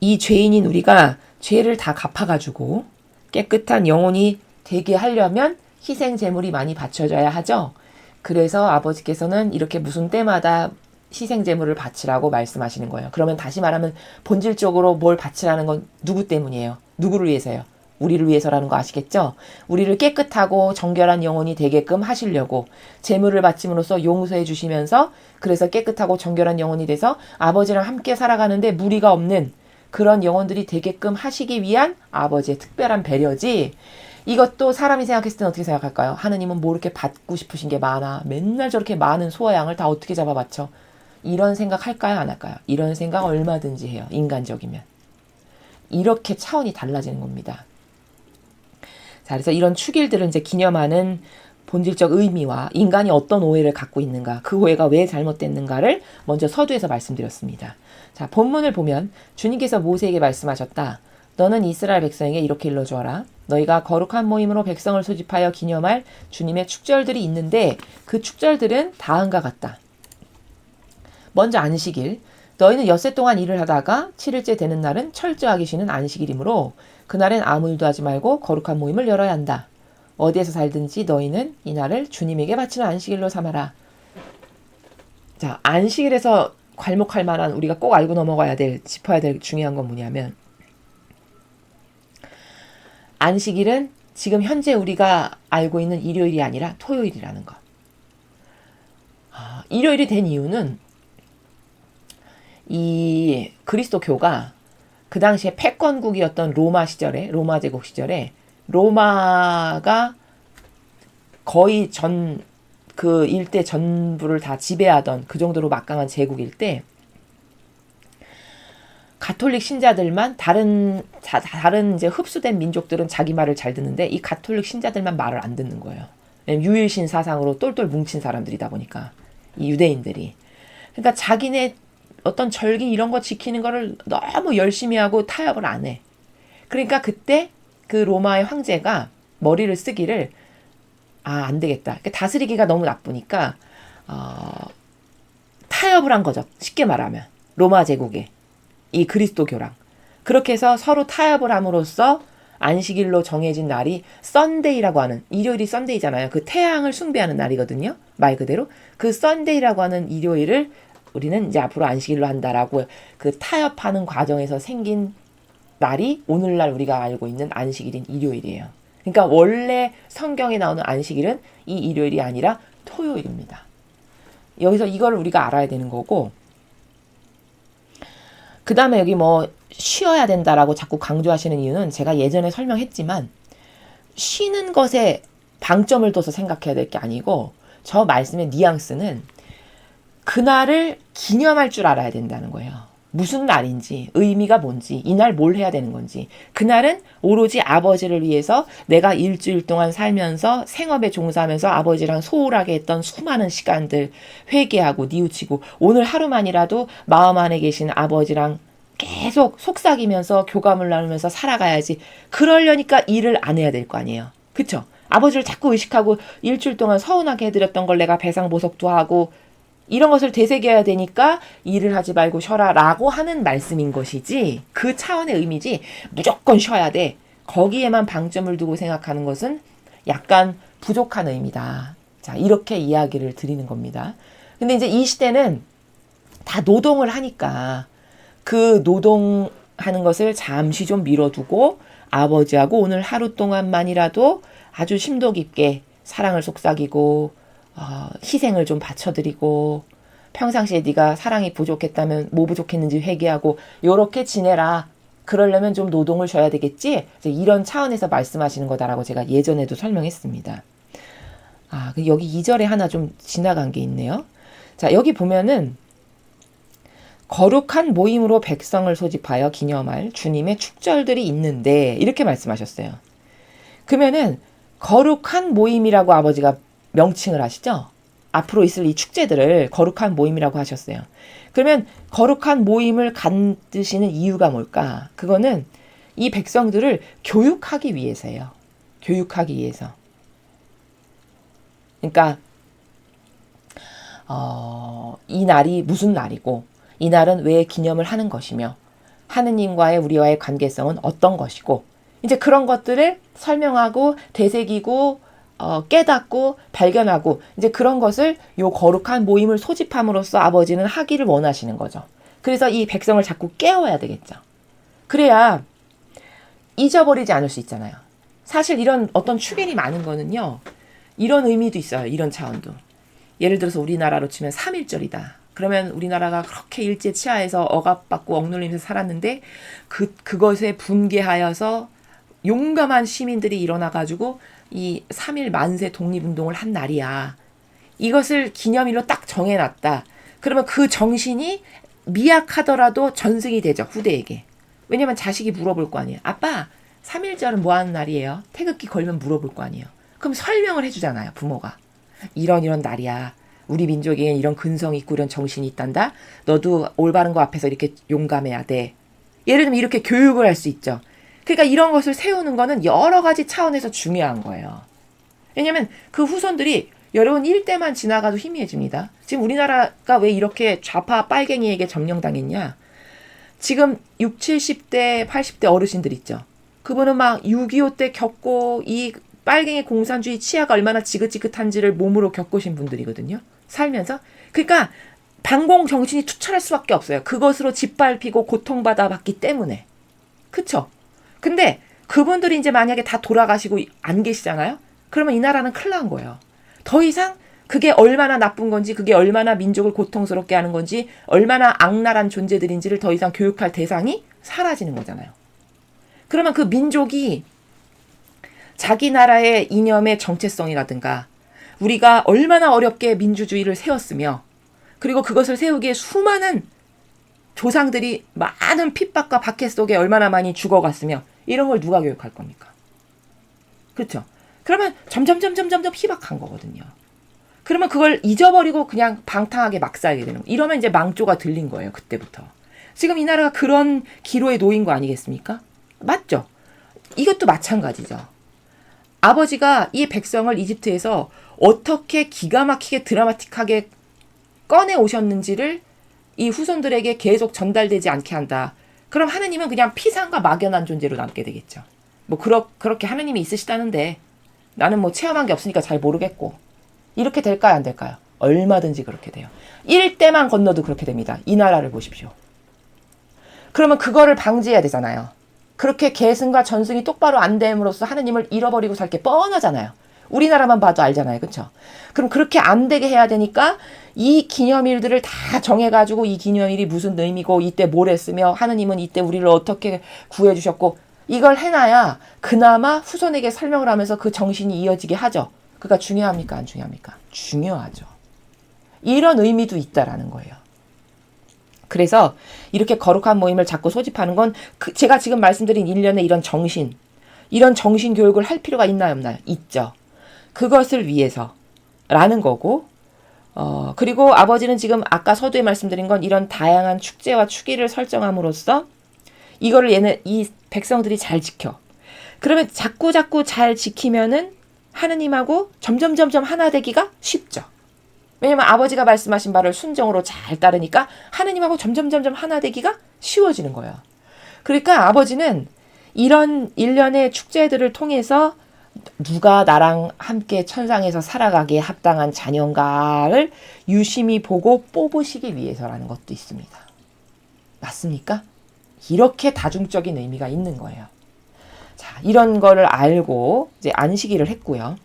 이 죄인인 우리가 죄를 다 갚아가지고 깨끗한 영혼이 되게 하려면 희생 제물이 많이 바쳐져야 하죠. 그래서 아버지께서는 이렇게 무슨 때마다 희생 제물을 바치라고 말씀하시는 거예요. 그러면 다시 말하면 본질적으로 뭘 바치라는 건 누구 때문이에요? 누구를 위해서요? 우리를 위해서라는 거 아시겠죠? 우리를 깨끗하고 정결한 영혼이 되게끔 하시려고 제물을 바침으로써 용서해 주시면서 그래서 깨끗하고 정결한 영혼이 돼서 아버지랑 함께 살아가는데 무리가 없는 그런 영혼들이 되게끔 하시기 위한 아버지의 특별한 배려지, 이것도 사람이 생각했을 때는 어떻게 생각할까요? 하느님은 뭐 이렇게 받고 싶으신 게 많아. 맨날 저렇게 많은 소와 양을 다 어떻게 잡아 바쳐? 이런 생각 할까요? 안 할까요? 이런 생각 얼마든지 해요. 인간적이면. 이렇게 차원이 달라지는 겁니다. 자, 그래서 이런 축일들을 이제 기념하는 본질적 의미와 인간이 어떤 오해를 갖고 있는가, 그 오해가 왜 잘못됐는가를 먼저 서두에서 말씀드렸습니다. 자, 본문을 보면 주님께서 모세에게 말씀하셨다. 너는 이스라엘 백성에게 이렇게 일러주어라. 너희가 거룩한 모임으로 백성을 소집하여 기념할 주님의 축절들이 있는데 그 축절들은 다음과 같다. 먼저 안식일. 너희는 엿새 동안 일을 하다가 7일째 되는 날은 철저하게 쉬는 안식일이므로 그날엔 아무 일도 하지 말고 거룩한 모임을 열어야 한다. 어디에서 살든지 너희는 이 날을 주님에게 바치는 안식일로 삼아라. 자, 안식일에서 괄목할 만한 우리가 꼭 알고 넘어가야 될, 짚어야 될 중요한 건 뭐냐면 안식일은 지금 현재 우리가 알고 있는 일요일이 아니라 토요일이라는 것. 일요일이 된 이유는 이 그리스도교가 그 당시에 패권국이었던 로마 시절에, 로마 제국 시절에 로마가 거의 그 일대 전부를 다 지배하던 그 정도로 막강한 제국일 때 가톨릭 신자들만 다른 이제 흡수된 민족들은 자기 말을 잘 듣는데 이 가톨릭 신자들만 말을 안 듣는 거예요. 유일신 사상으로 똘똘 뭉친 사람들이다 보니까 이 유대인들이. 그러니까 자기네 어떤 절기 이런 거 지키는 거를 너무 열심히 하고 타협을 안 해. 그러니까 그때 그 로마의 황제가 머리를 쓰기를 안 되겠다. 그러니까 다스리기가 너무 나쁘니까 타협을 한 거죠. 쉽게 말하면 로마 제국에 이 그리스도교랑 그렇게 해서 서로 타협을 함으로써 안식일로 정해진 날이 썬데이라고 하는 일요일이 썬데이잖아요. 그 태양을 숭배하는 날이거든요. 말 그대로 그 썬데이라고 하는 일요일을 우리는 이제 앞으로 안식일로 한다라고 그 타협하는 과정에서 생긴 날이 오늘날 우리가 알고 있는 안식일인 일요일이에요. 그러니까 원래 성경에 나오는 안식일은 이 일요일이 아니라 토요일입니다. 여기서 이걸 우리가 알아야 되는 거고 그 다음에 여기 뭐 쉬어야 된다라고 자꾸 강조하시는 이유는 제가 예전에 설명했지만 쉬는 것에 방점을 둬서 생각해야 될 게 아니고 저 말씀의 뉘앙스는 그날을 기념할 줄 알아야 된다는 거예요. 무슨 날인지, 의미가 뭔지, 이날 뭘 해야 되는 건지. 그날은 오로지 아버지를 위해서 내가 일주일 동안 살면서 생업에 종사하면서 아버지랑 소홀하게 했던 수많은 시간들 회개하고 뉘우치고 오늘 하루만이라도 마음 안에 계신 아버지랑 계속 속삭이면서 교감을 나누면서 살아가야지. 그러려니까 일을 안 해야 될 거 아니에요. 그쵸? 아버지를 자꾸 의식하고 일주일 동안 서운하게 해드렸던 걸 내가 배상보석도 하고 이런 것을 되새겨야 되니까 일을 하지 말고 쉬어라 라고 하는 말씀인 것이지 그 차원의 의미지 무조건 쉬어야 돼. 거기에만 방점을 두고 생각하는 것은 약간 부족한 의미다. 자, 이렇게 이야기를 드리는 겁니다. 근데 이제 이 시대는 다 노동을 하니까 그 노동하는 것을 잠시 좀 미뤄두고 아버지하고 오늘 하루 동안만이라도 아주 심도 깊게 사랑을 속삭이고 희생을 좀 바쳐드리고 평상시에 네가 사랑이 부족했다면 뭐 부족했는지 회개하고 요렇게 지내라. 그러려면 좀 노동을 줘야 되겠지? 이런 차원에서 말씀하시는 거다라고 제가 예전에도 설명했습니다. 여기 2절에 하나 좀 지나간 게 있네요. 자, 여기 보면은 거룩한 모임으로 백성을 소집하여 기념할 주님의 축절들이 있는데 이렇게 말씀하셨어요. 그러면은 거룩한 모임이라고 아버지가 명칭을 하시죠? 앞으로 있을 이 축제들을 거룩한 모임이라고 하셨어요. 그러면 거룩한 모임을 갖으시는 이유가 뭘까? 그거는 이 백성들을 교육하기 위해서예요. 교육하기 위해서. 그러니까 이 날이 무슨 날이고 이 날은 왜 기념을 하는 것이며 하느님과의 우리와의 관계성은 어떤 것이고 이제 그런 것들을 설명하고 되새기고 깨닫고 발견하고 이제 그런 것을 요 거룩한 모임을 소집함으로써 아버지는 하기를 원하시는 거죠. 그래서 이 백성을 자꾸 깨워야 되겠죠. 그래야 잊어버리지 않을 수 있잖아요. 사실 이런 어떤 축일이 많은 거는요. 이런 의미도 있어요. 이런 차원도. 예를 들어서 우리나라로 치면 3.1절이다. 그러면 우리나라가 그렇게 일제 치하에서 억압받고 억눌리면서 살았는데 그것에 분개하여서 용감한 시민들이 일어나가지고 이 3.1 만세 독립운동을 한 날이야. 이것을 기념일로 딱 정해놨다. 그러면 그 정신이 미약하더라도 전승이 되죠. 후대에게. 왜냐면 자식이 물어볼 거 아니에요. 아빠 3.1절은 뭐 하는 날이에요? 태극기 걸면 물어볼 거 아니에요. 그럼 설명을 해주잖아요. 부모가. 이런 날이야. 우리 민족에는 이런 근성이 있고 이런 정신이 있단다. 너도 올바른 거 앞에서 이렇게 용감해야 돼. 예를 들면 이렇게 교육을 할 수 있죠. 그러니까 이런 것을 세우는 거는 여러 가지 차원에서 중요한 거예요. 왜냐면 그 후손들이 여러분 일대만 지나가도 희미해집니다. 지금 우리나라가 왜 이렇게 좌파 빨갱이에게 점령당했냐. 지금 60, 70대, 80대 어르신들 있죠. 그분은 막 6.25 때 겪고 이 빨갱이 공산주의 치하가 얼마나 지긋지긋한지를 몸으로 겪으신 분들이거든요. 살면서. 그러니까 반공 정신이 투철할 수밖에 없어요. 그것으로 짓밟히고 고통받아 봤기 때문에. 그쵸? 근데 그분들이 이제 만약에 다 돌아가시고 안 계시잖아요? 그러면 이 나라는 큰일 난 거예요. 더 이상 그게 얼마나 나쁜 건지, 그게 얼마나 민족을 고통스럽게 하는 건지, 얼마나 악랄한 존재들인지를 더 이상 교육할 대상이 사라지는 거잖아요. 그러면 그 민족이 자기 나라의 이념의 정체성이라든가 우리가 얼마나 어렵게 민주주의를 세웠으며 그리고 그것을 세우기에 수많은 조상들이 많은 핍박과 박해 속에 얼마나 많이 죽어갔으며 이런 걸 누가 교육할 겁니까? 그렇죠? 그러면 점점 희박한 거거든요. 그러면 그걸 잊어버리고 그냥 방탕하게 막 살게 되는 거예요. 이러면 이제 망조가 들린 거예요. 그때부터. 지금 이 나라가 그런 기로에 놓인 거 아니겠습니까? 맞죠? 이것도 마찬가지죠. 아버지가 이 백성을 이집트에서 어떻게 기가 막히게 드라마틱하게 꺼내 오셨는지를 이 후손들에게 계속 전달되지 않게 한다. 그럼 하느님은 그냥 피상과 막연한 존재로 남게 되겠죠. 뭐 그렇게 하느님이 있으시다는데 나는 뭐 체험한 게 없으니까 잘 모르겠고. 이렇게 될까요? 안 될까요? 얼마든지 그렇게 돼요. 일대만 건너도 그렇게 됩니다. 이 나라를 보십시오. 그러면 그거를 방지해야 되잖아요. 그렇게 계승과 전승이 똑바로 안 됨으로써 하느님을 잃어버리고 살 게 뻔하잖아요. 우리나라만 봐도 알잖아요. 그렇죠? 그럼 그렇게 안 되게 해야 되니까 이 기념일들을 다 정해가지고 이 기념일이 무슨 의미고 이때 뭘 했으며 하느님은 이때 우리를 어떻게 구해주셨고 이걸 해놔야 그나마 후손에게 설명을 하면서 그 정신이 이어지게 하죠. 그가 중요합니까? 안 중요합니까? 중요하죠. 이런 의미도 있다라는 거예요. 그래서 이렇게 거룩한 모임을 자꾸 소집하는 건 제가 지금 말씀드린 일련의 이런 정신 교육을 할 필요가 있나요? 없나요? 있죠. 그것을 위해서라는 거고 그리고 아버지는 지금 아까 서두에 말씀드린 건 이런 다양한 축제와 축일을 설정함으로써 이거를 이 백성들이 잘 지켜. 그러면 자꾸 잘 지키면은 하느님하고 점점 하나 되기가 쉽죠. 왜냐면 아버지가 말씀하신 바를 순종으로 잘 따르니까 하느님하고 점점 하나 되기가 쉬워지는 거예요. 그러니까 아버지는 이런 일련의 축제들을 통해서 누가 나랑 함께 천상에서 살아가기에 합당한 자녀인가를 유심히 보고 뽑으시기 위해서라는 것도 있습니다. 맞습니까? 이렇게 다중적인 의미가 있는 거예요. 자, 이런 거를 알고 이제 안식일을 했고요.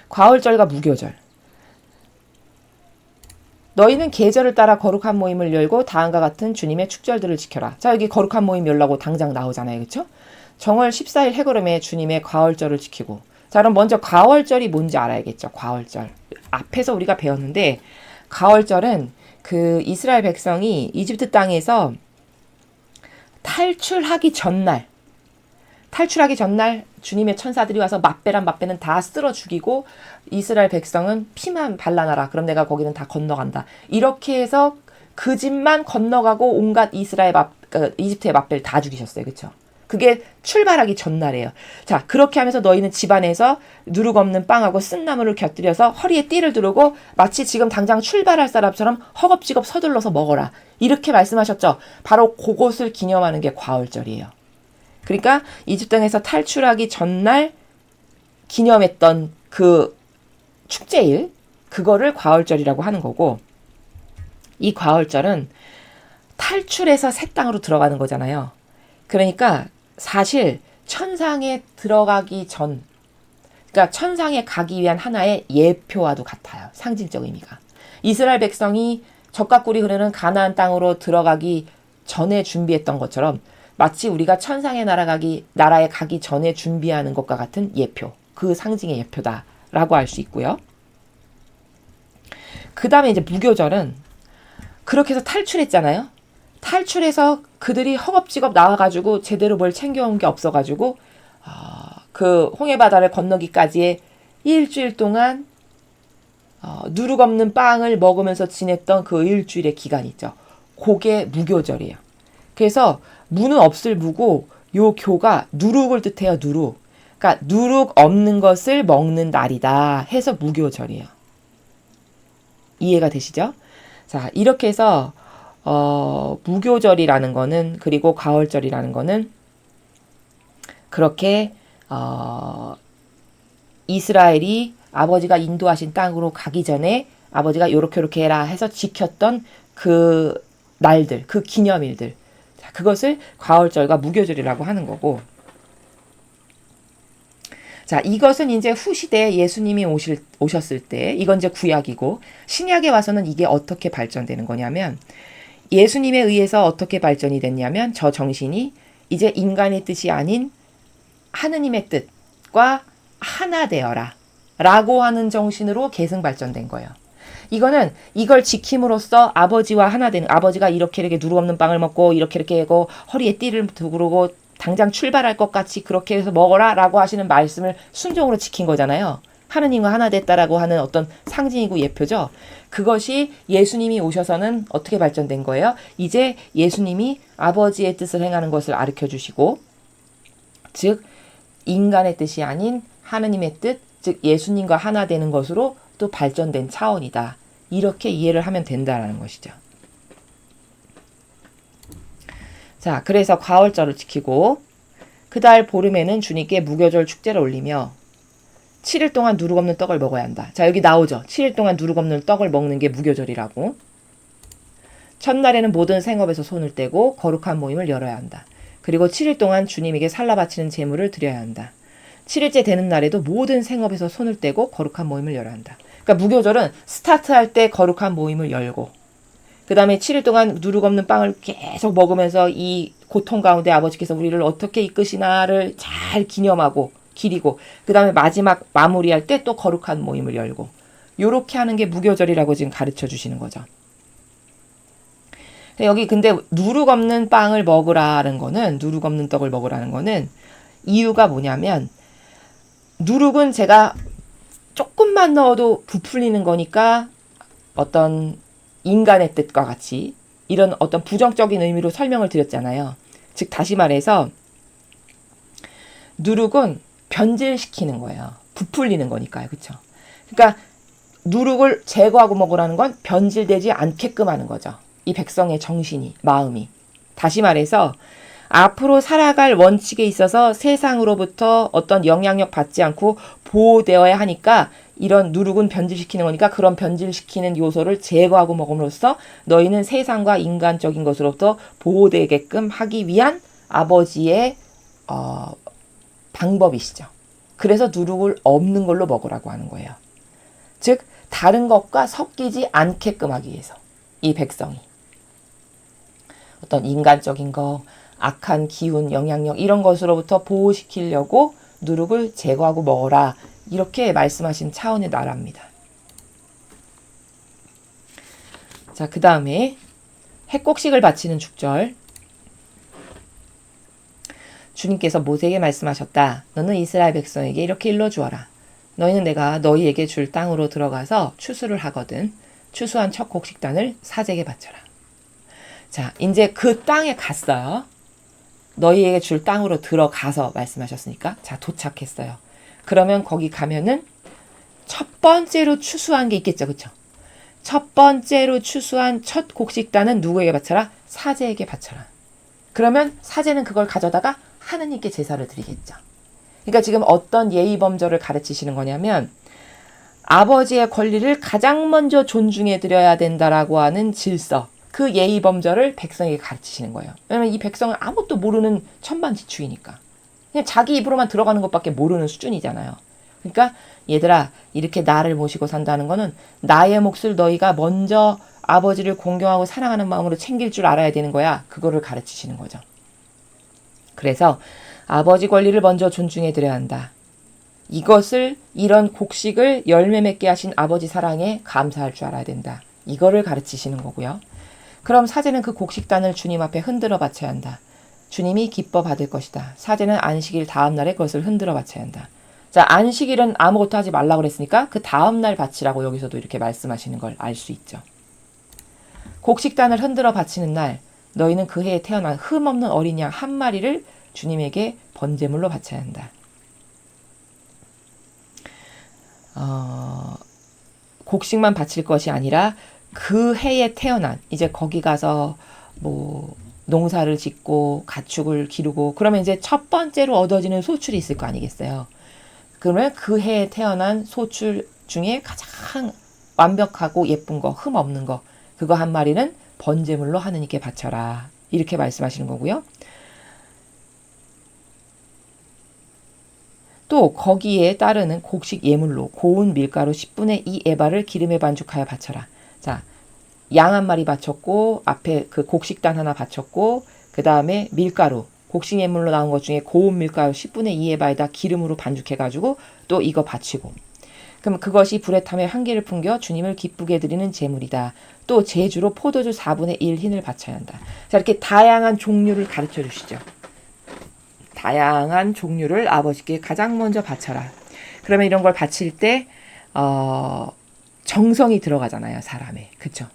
과월절과 무교절. 너희는 계절을 따라 거룩한 모임을 열고 다음과 같은 주님의 축절들을 지켜라. 자, 여기 거룩한 모임 열라고 당장 나오잖아요. 그렇죠? 정월 14일 해걸음에 주님의 과월절을 지키고. 자, 그럼 먼저 과월절이 뭔지 알아야겠죠. 과월절. 앞에서 우리가 배웠는데 과월절은 그 이스라엘 백성이 이집트 땅에서 탈출하기 전날 주님의 천사들이 와서 맛배란 맛배는 다 쓸어 죽이고 이스라엘 백성은 피만 발라놔라. 그럼 내가 거기는 다 건너간다. 이렇게 해서 그 집만 건너가고 온갖 이집트의 맛배를 다 죽이셨어요. 그렇죠? 그게 출발하기 전날이에요. 자, 그렇게 하면서 너희는 집안에서 누룩 없는 빵하고 쓴나물을 곁들여서 허리에 띠를 두르고 마치 지금 당장 출발할 사람처럼 허겁지겁 서둘러서 먹어라. 이렇게 말씀하셨죠. 바로 그것을 기념하는 게 과월절이에요. 그러니까 이집트 땅에서 탈출하기 전날 기념했던 그 축제일, 그거를 과월절이라고 하는 거고, 이 과월절은 탈출해서 새 땅으로 들어가는 거잖아요. 그러니까 사실 천상에 들어가기 전, 그러니까 천상에 가기 위한 하나의 예표와도 같아요. 상징적 의미가. 이스라엘 백성이 적과 꿀이 흐르는 가나안 땅으로 들어가기 전에 준비했던 것처럼 마치 우리가 천상의 나라에 가기 전에 준비하는 것과 같은 예표, 그 상징의 예표다라고 할 수 있고요. 그 다음에 이제 무교절은 그렇게 해서 탈출했잖아요. 탈출해서 그들이 허겁지겁 나와가지고 제대로 뭘 챙겨온 게 없어가지고 그 홍해바다를 건너기까지의 일주일 동안 누룩 없는 빵을 먹으면서 지냈던 그 일주일의 기간이 있죠. 그게 무교절이에요. 그래서 무는 없을 무고 요 교가 누룩을 뜻해요. 누룩. 그러니까 누룩 없는 것을 먹는 날이다 해서 무교절이에요. 이해가 되시죠? 자, 이렇게 해서 무교절이라는 거는, 그리고 가을절이라는 거는 그렇게 이스라엘이 아버지가 인도하신 땅으로 가기 전에 아버지가 요렇게 해라 해서 지켰던 그 날들, 그 기념일들, 자, 그것을 가을절과 무교절이라고 하는 거고, 자, 이것은 이제 후시대에 예수님이 오셨을 때, 이건 이제 구약이고, 신약에 와서는 이게 어떻게 발전되는 거냐면, 예수님에 의해서 어떻게 발전이 됐냐면, 저 정신이 이제 인간의 뜻이 아닌 하느님의 뜻과 하나 되어라 라고 하는 정신으로 계승 발전된 거예요. 이거는 이걸 지킴으로써 아버지와 하나 되는, 아버지가 이렇게 누룩 없는 빵을 먹고 이렇게 하고 허리에 띠를 두르고 당장 출발할 것 같이 그렇게 해서 먹어라 라고 하시는 말씀을 순종으로 지킨 거잖아요. 하느님과 하나 됐다라고 하는 어떤 상징이고 예표죠. 그것이 예수님이 오셔서는 어떻게 발전된 거예요? 이제 예수님이 아버지의 뜻을 행하는 것을 가르쳐 주시고, 즉 인간의 뜻이 아닌 하느님의 뜻, 즉 예수님과 하나 되는 것으로 또 발전된 차원이다. 이렇게 이해를 하면 된다라는 것이죠. 자, 그래서 가을절을 지키고 그 달 보름에는 주님께 무교절 축제를 올리며 7일 동안 누룩 없는 떡을 먹어야 한다. 자, 여기 나오죠. 7일 동안 누룩 없는 떡을 먹는 게 무교절이라고. 첫날에는 모든 생업에서 손을 떼고 거룩한 모임을 열어야 한다. 그리고 7일 동안 주님에게 살라 바치는 제물을 드려야 한다. 7일째 되는 날에도 모든 생업에서 손을 떼고 거룩한 모임을 열어야 한다. 그러니까 무교절은 스타트할 때 거룩한 모임을 열고, 그 다음에 7일 동안 누룩 없는 빵을 계속 먹으면서 이 고통 가운데 아버지께서 우리를 어떻게 이끄시나를 잘 기념하고 기리고, 그 다음에 마지막 마무리할 때 또 거룩한 모임을 열고, 요렇게 하는 게 무교절이라고 지금 가르쳐 주시는 거죠. 여기 근데 누룩 없는 빵을 먹으라는 거는, 누룩 없는 떡을 먹으라는 거는 이유가 뭐냐면, 누룩은 제가 조금만 넣어도 부풀리는 거니까 어떤 인간의 뜻과 같이 이런 어떤 부정적인 의미로 설명을 드렸잖아요. 즉 다시 말해서 누룩은 변질시키는 거예요. 부풀리는 거니까요. 그렇죠? 그러니까 누룩을 제거하고 먹으라는 건 변질되지 않게끔 하는 거죠. 이 백성의 정신이, 마음이. 다시 말해서 앞으로 살아갈 원칙에 있어서 세상으로부터 어떤 영향력 받지 않고 보호되어야 하니까 이런 누룩은 변질시키는 거니까 그런 변질시키는 요소를 제거하고 먹음으로써 너희는 세상과 인간적인 것으로부터 보호되게끔 하기 위한 아버지의 방법이시죠. 그래서 누룩을 없는 걸로 먹으라고 하는 거예요. 즉 다른 것과 섞이지 않게끔 하기 위해서 이 백성이 어떤 인간적인 거, 악한 기운, 영향력 이런 것으로부터 보호시키려고 누룩을 제거하고 먹어라. 이렇게 말씀하신 차원의 나라입니다. 자, 그 다음에 핵곡식을 바치는 축절. 주님께서 모세에게 말씀하셨다. 너는 이스라엘 백성에게 이렇게 일러주어라. 너희는 내가 너희에게 줄 땅으로 들어가서 추수를 하거든 추수한 첫 곡식단을 사제에게 바쳐라. 자, 이제 그 땅에 갔어요. 너희에게 줄 땅으로 들어가서 말씀하셨으니까. 자, 도착했어요. 그러면 거기 가면은 첫 번째로 추수한 게 있겠죠. 그쵸? 첫 번째로 추수한 첫 곡식단은 누구에게 바쳐라? 사제에게 바쳐라. 그러면 사제는 그걸 가져다가 하느님께 제사를 드리겠죠. 그러니까 지금 어떤 예의범절을 가르치시는 거냐면 아버지의 권리를 가장 먼저 존중해 드려야 된다라고 하는 질서, 그 예의범절을 백성에게 가르치시는 거예요. 왜냐면 이 백성은 아무것도 모르는 천반지축이니까. 그냥 자기 입으로만 들어가는 것밖에 모르는 수준이잖아요. 그러니까 얘들아, 이렇게 나를 모시고 산다는 거는 나의 몫을 너희가 먼저 아버지를 공경하고 사랑하는 마음으로 챙길 줄 알아야 되는 거야. 그거를 가르치시는 거죠. 그래서 아버지 권리를 먼저 존중해 드려야 한다. 이런 곡식을 열매 맺게 하신 아버지 사랑에 감사할 줄 알아야 된다. 이거를 가르치시는 거고요. 그럼 사제는 그 곡식단을 주님 앞에 흔들어 바쳐야 한다. 주님이 기뻐 받을 것이다. 사제는 안식일 다음 날에 그것을 흔들어 바쳐야 한다. 자, 안식일은 아무것도 하지 말라고 그랬으니까 그 다음 날 바치라고 여기서도 이렇게 말씀하시는 걸 알 수 있죠. 곡식단을 흔들어 바치는 날 너희는 그 해에 태어난 흠없는 어린 양 한 마리를 주님에게 번제물로 바쳐야 한다. 곡식만 바칠 것이 아니라 그 해에 태어난, 이제 거기 가서 뭐 농사를 짓고 가축을 기르고 그러면 이제 첫 번째로 얻어지는 소출이 있을 거 아니겠어요. 그러면 그 해에 태어난 소출 중에 가장 완벽하고 예쁜 거, 흠 없는 거, 그거 한 마리는 번제물로 하느님께 바쳐라. 이렇게 말씀하시는 거고요. 또 거기에 따르는 곡식 예물로 고운 밀가루 10분의 2 에바를 기름에 반죽하여 바쳐라. 자, 양 한 마리 바쳤고 앞에 그 곡식단 하나 바쳤고 그 다음에 밀가루, 곡식 예물로 나온 것 중에 고운 밀가루 10분의 2 에바에다 기름으로 반죽해가지고 또 이거 바치고, 그럼 그것이 불에 타며 향기를 풍겨 주님을 기쁘게 드리는 제물이다. 또 제주로 포도주 4분의 1 흰을 바쳐야 한다. 자, 이렇게 다양한 종류를 가르쳐 주시죠. 다양한 종류를 아버지께 가장 먼저 바쳐라. 그러면 이런 걸 바칠 때 정성이 들어가잖아요, 사람에. 그쵸?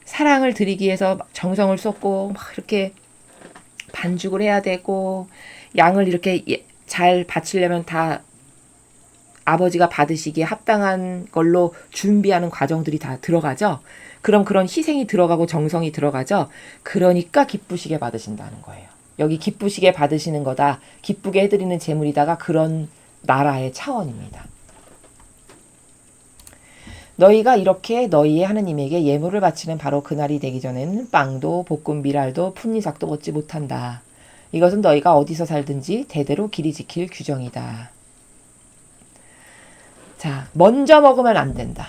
사랑을 드리기 위해서 정성을 쏟고 막 이렇게 반죽을 해야 되고, 양을 이렇게 잘 바치려면 다 아버지가 받으시기에 합당한 걸로 준비하는 과정들이 다 들어가죠. 그럼 그런 희생이 들어가고 정성이 들어가죠. 그러니까 기쁘시게 받으신다는 거예요. 여기 기쁘시게 받으시는 거다, 기쁘게 해드리는 제물이다가 그런 나라의 차원입니다. 너희가 이렇게 너희의 하느님에게 예물을 바치는 바로 그날이 되기 전에는 빵도 볶음 미랄도 풋니삭도 얻지 못한다. 이것은 너희가 어디서 살든지 대대로 길이 지킬 규정이다. 자, 먼저 먹으면 안 된다.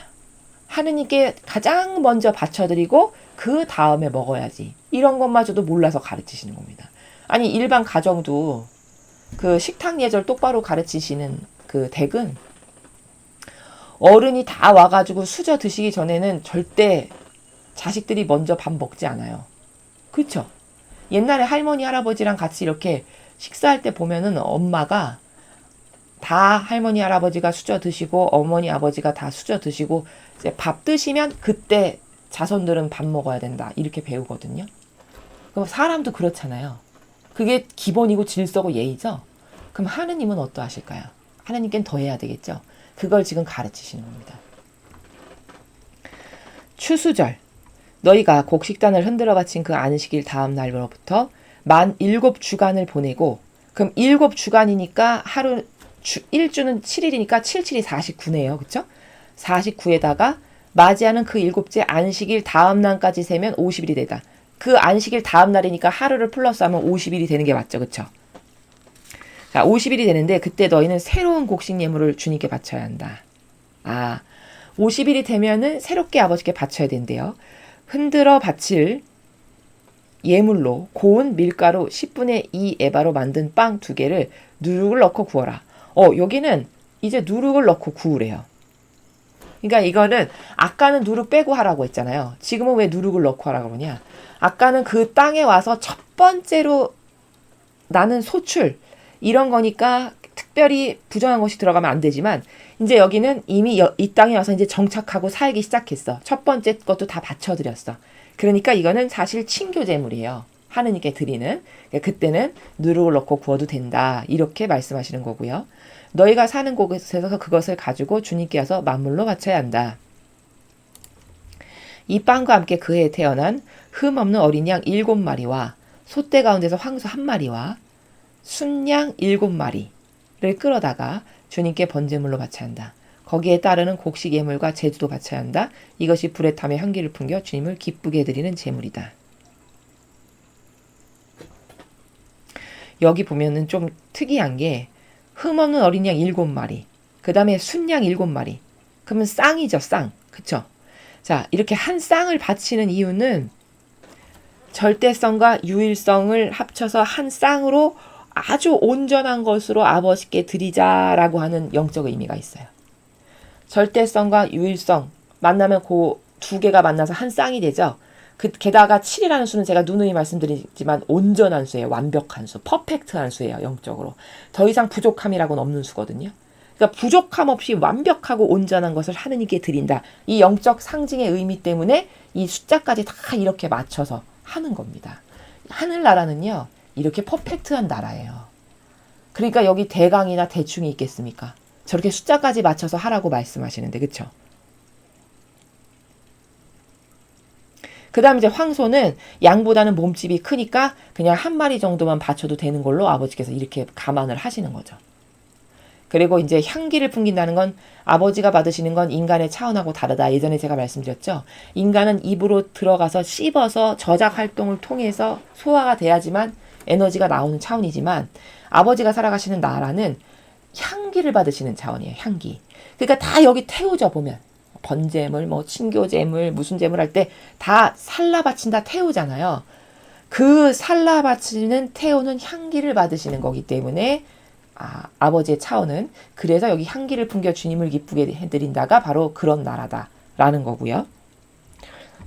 하느님께 가장 먼저 바쳐드리고 그 다음에 먹어야지. 이런 것마저도 몰라서 가르치시는 겁니다. 아니, 일반 가정도 그 식탁 예절 똑바로 가르치시는 그 댁은 어른이 다 와가지고 수저 드시기 전에는 절대 자식들이 먼저 밥 먹지 않아요. 그쵸? 옛날에 할머니, 할아버지랑 같이 이렇게 식사할 때 보면은 엄마가 다 할머니, 할아버지가 수저 드시고 어머니, 아버지가 다 수저 드시고 이제 밥 드시면 그때 자손들은 밥 먹어야 된다. 이렇게 배우거든요. 그럼 사람도 그렇잖아요. 그게 기본이고 질서고 예의죠. 그럼 하느님은 어떠하실까요? 하느님께는 더 해야 되겠죠. 그걸 지금 가르치시는 겁니다. 추수절, 너희가 곡식단을 흔들어 바친 그 안식일 다음 날로부터 만 7주간을 보내고, 그럼 7주간이니까 하루 1주는 7일이니까 77이 49네요. 그쵸? 49에다가 맞이하는 그 7째 안식일 다음 날까지 세면 50일이 되다. 그 안식일 다음 날이니까 하루를 플러스하면 50일이 되는 게 맞죠. 그쵸? 자, 50일이 되는데 그때 너희는 새로운 곡식 예물을 주님께 바쳐야 한다. 50일이 되면은 새롭게 아버지께 바쳐야 된대요. 흔들어 바칠 예물로 고운 밀가루 10분의 2 에바로 만든 빵 2개를 누룩을 넣고 구워라. 여기는 이제 누룩을 넣고 구우래요. 그러니까 이거는 아까는 누룩 빼고 하라고 했잖아요. 지금은 왜 누룩을 넣고 하라고 그러냐. 아까는 그 땅에 와서 첫 번째로 나는 소출, 이런 거니까 특별히 부정한 것이 들어가면 안 되지만, 이제 여기는 이미 이 땅에 와서 이제 정착하고 살기 시작했어. 첫 번째 것도 다 바쳐드렸어. 그러니까 이거는 사실 친교제물이에요. 하느님께 드리는. 그때는 누룩을 넣고 구워도 된다. 이렇게 말씀하시는 거고요. 너희가 사는 곳에서 그것을 가지고 주님께 와서 만물로 바쳐야 한다. 이 빵과 함께 그 해에 태어난 흠 없는 어린 양 7마리와 소떼 가운데서 황소 1마리와 순양 7마리를 끌어다가 주님께 번제물로 바쳐야 한다. 거기에 따르는 곡식 예물과 제주도 바쳐야 한다. 이것이 불에 타며 향기를 풍겨 주님을 기쁘게 해드리는 제물이다. 여기 보면은 좀 특이한 게 흠없는 어린 양 7마리, 그 다음에 순양 7마리. 그러면 쌍이죠, 쌍. 그쵸? 자, 이렇게 한 쌍을 바치는 이유는 절대성과 유일성을 합쳐서 한 쌍으로 아주 온전한 것으로 아버지께 드리자라고 하는 영적 의미가 있어요. 절대성과 유일성 만나면 그 두 개가 만나서 한 쌍이 되죠. 게다가 7이라는 수는 제가 누누이 말씀드리지만 온전한 수예요. 완벽한 수, 퍼펙트한 수예요. 영적으로. 더 이상 부족함이라고는 없는 수거든요. 그러니까 부족함 없이 완벽하고 온전한 것을 하느님께 드린다. 이 영적 상징의 의미 때문에 이 숫자까지 다 이렇게 맞춰서 하는 겁니다. 하늘나라는요, 이렇게 퍼펙트한 나라예요. 그러니까 여기 대강이나 대충이 있겠습니까? 저렇게 숫자까지 맞춰서 하라고 말씀하시는데, 그쵸? 그 다음 이제 황소는 양보다는 몸집이 크니까 그냥 한 마리 정도만 바쳐도 되는 걸로 아버지께서 이렇게 감안을 하시는 거죠. 그리고 이제 향기를 풍긴다는 건 아버지가 받으시는 건 인간의 차원하고 다르다. 예전에 제가 말씀드렸죠. 인간은 입으로 들어가서 씹어서 저작 활동을 통해서 소화가 돼야지만 에너지가 나오는 차원이지만 아버지가 살아가시는 나라는 향기를 받으시는 차원이에요. 향기. 그러니까 다 여기 태우죠 보면. 번제물, 뭐 친교제물, 무슨 제물 할 때 다 살라 바친다 태우잖아요. 그 살라 바치는 태우는 향기를 받으시는 거기 때문에 아버지의 차원은 그래서 여기 향기를 풍겨 주님을 기쁘게 해드린다가 바로 그런 나라다라는 거고요.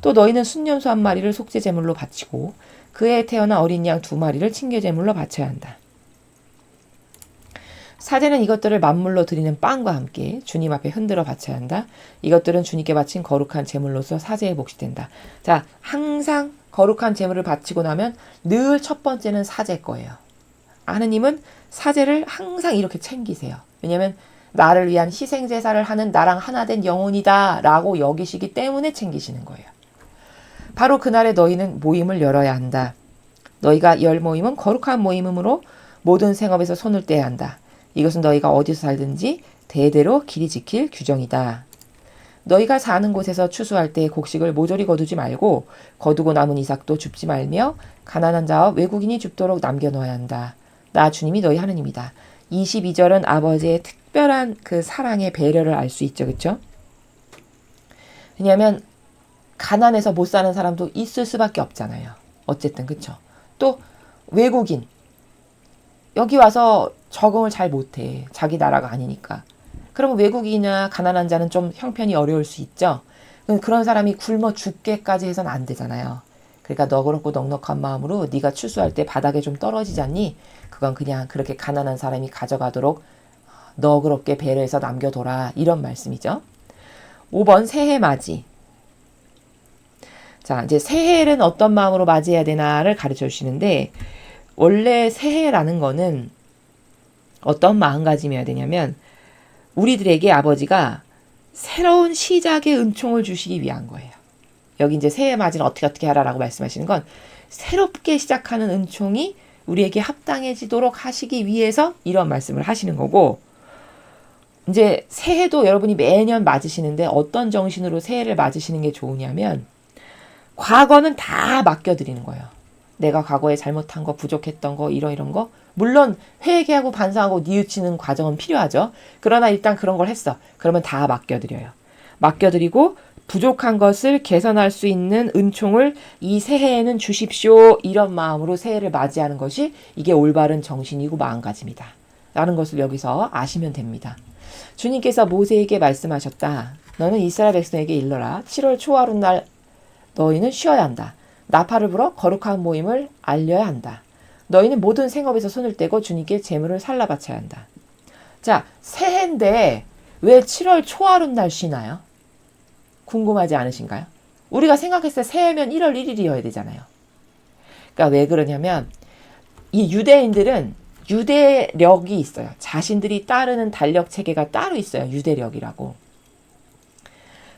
또 너희는 순년소 한 마리를 속죄 제물로 바치고 그에 태어난 어린 양 2마리를 친교 제물로 바쳐야 한다. 사제는 이것들을 만물로 드리는 빵과 함께 주님 앞에 흔들어 바쳐야 한다. 이것들은 주님께 바친 거룩한 제물로서 사제의 몫이 된다. 자, 항상 거룩한 제물을 바치고 나면 늘 첫 번째는 사제 거예요. 하느님은 사제를 항상 이렇게 챙기세요. 왜냐하면 나를 위한 희생제사를 하는 나랑 하나 된 영혼이다 라고 여기시기 때문에 챙기시는 거예요. 바로 그날에 너희는 모임을 열어야 한다. 너희가 열 모임은 거룩한 모임이므로 모든 생업에서 손을 떼야 한다. 이것은 너희가 어디서 살든지 대대로 길이 지킬 규정이다. 너희가 사는 곳에서 추수할 때 곡식을 모조리 거두지 말고 거두고 남은 이삭도 줍지 말며 가난한 자와 외국인이 줍도록 남겨놓아야 한다. 나 주님이 너희 하느님이다. 22절은 아버지의 특별한 그 사랑의 배려를 알 수 있죠. 그렇죠? 왜냐하면 가난해서 못 사는 사람도 있을 수밖에 없잖아요. 어쨌든 그렇죠. 또 외국인 여기 와서 적응을 잘 못해. 자기 나라가 아니니까. 그러면 외국인이나 가난한 자는 좀 형편이 어려울 수 있죠. 그런 사람이 굶어 죽게까지 해서는 안 되잖아요. 그러니까 너그럽고 넉넉한 마음으로 네가 추수할 때 바닥에 좀 떨어지지 않니? 그건 그냥 그렇게 가난한 사람이 가져가도록 너그럽게 배려해서 남겨둬라. 이런 말씀이죠. 5번 새해 맞이. 자, 이제 새해는 어떤 마음으로 맞이해야 되나를 가르쳐 주시는데 원래 새해라는 거는 어떤 마음가짐이어야 되냐면 우리들에게 아버지가 새로운 시작의 은총을 주시기 위한 거예요. 여기 이제 새해 맞이는 어떻게 하라라고 말씀하시는 건 새롭게 시작하는 은총이 우리에게 합당해지도록 하시기 위해서 이런 말씀을 하시는 거고 이제 새해도 여러분이 매년 맞으시는데 어떤 정신으로 새해를 맞으시는 게 좋으냐면 과거는 다 맡겨드리는 거예요. 내가 과거에 잘못한 거, 부족했던 거, 이런 거. 물론 회개하고 반성하고 뉘우치는 과정은 필요하죠. 그러나 일단 그런 걸 했어. 그러면 다 맡겨드려요. 맡겨드리고 부족한 것을 개선할 수 있는 은총을 이 새해에는 주십시오. 이런 마음으로 새해를 맞이하는 것이 이게 올바른 정신이고 마음가짐이다. 라는 것을 여기서 아시면 됩니다. 주님께서 모세에게 말씀하셨다. 너는 이스라엘 백성에게 일러라. 7월 초하룻날 너희는 쉬어야 한다. 나팔을 불어 거룩한 모임을 알려야 한다. 너희는 모든 생업에서 손을 떼고 주님께 제물을 살라 바쳐야 한다. 자, 새해인데 왜 7월 초하룻날 쉬나요? 궁금하지 않으신가요? 우리가 생각했을 때 새해면 1월 1일이어야 되잖아요. 그러니까 왜 그러냐면 이 유대인들은 유대력이 있어요. 자신들이 따르는 달력 체계가 따로 있어요. 유대력이라고.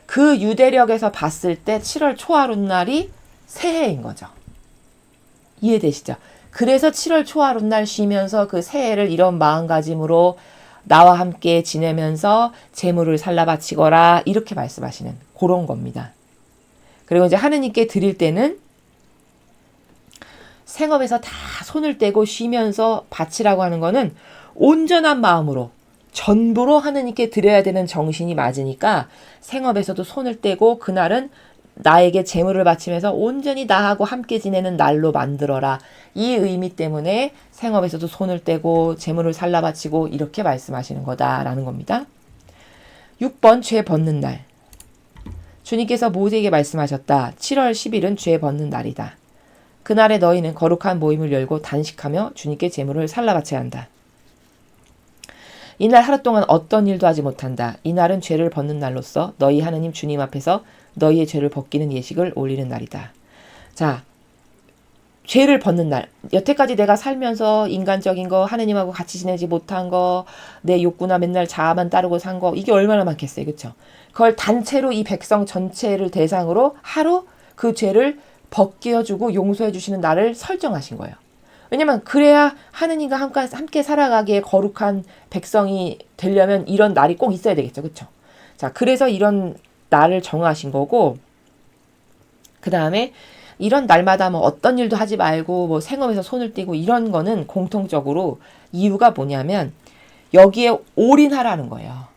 그 유대력에서 봤을 때 7월 초하룻날이 새해인 거죠. 이해되시죠? 그래서 7월 초하룻날 쉬면서 그 새해를 이런 마음가짐으로 나와 함께 지내면서 재물을 살라 바치거라 이렇게 말씀하시는 그런 겁니다. 그리고 이제 하느님께 드릴 때는 생업에서 다 손을 떼고 쉬면서 바치라고 하는 거는 온전한 마음으로 전부로 하느님께 드려야 되는 정신이 맞으니까 생업에서도 손을 떼고 그날은 나에게 제물을 바치면서 온전히 나하고 함께 지내는 날로 만들어라. 이 의미 때문에 생업에서도 손을 떼고 제물을 살라 바치고 이렇게 말씀하시는 거다라는 겁니다. 6번 죄 벗는 날. 주님께서 모세에게 말씀하셨다. 7월 10일은 죄 벗는 날이다. 그날에 너희는 거룩한 모임을 열고 단식하며 주님께 제물을 살라 바쳐야 한다. 이날 하루 동안 어떤 일도 하지 못한다. 이날은 죄를 벗는 날로서 너희 하느님 주님 앞에서 너희의 죄를 벗기는 예식을 올리는 날이다. 자, 죄를 벗는 날. 여태까지 내가 살면서 인간적인 거, 하느님하고 같이 지내지 못한 거, 내 욕구나 맨날 자아만 따르고 산 거, 이게 얼마나 많겠어요. 그렇죠? 그걸 단체로 이 백성 전체를 대상으로 하루 그 죄를 벗겨주고 용서해 주시는 날을 설정하신 거예요. 왜냐면 그래야 하느님과 함께 살아가기에 거룩한 백성이 되려면 이런 날이 꼭 있어야 되겠죠. 그렇죠? 자, 그래서 이런 날을 정하신 거고, 그 다음에 이런 날마다 뭐 어떤 일도 하지 말고 뭐 생업에서 손을 떼고 이런 거는 공통적으로 이유가 뭐냐면 여기에 올인하라는 거예요.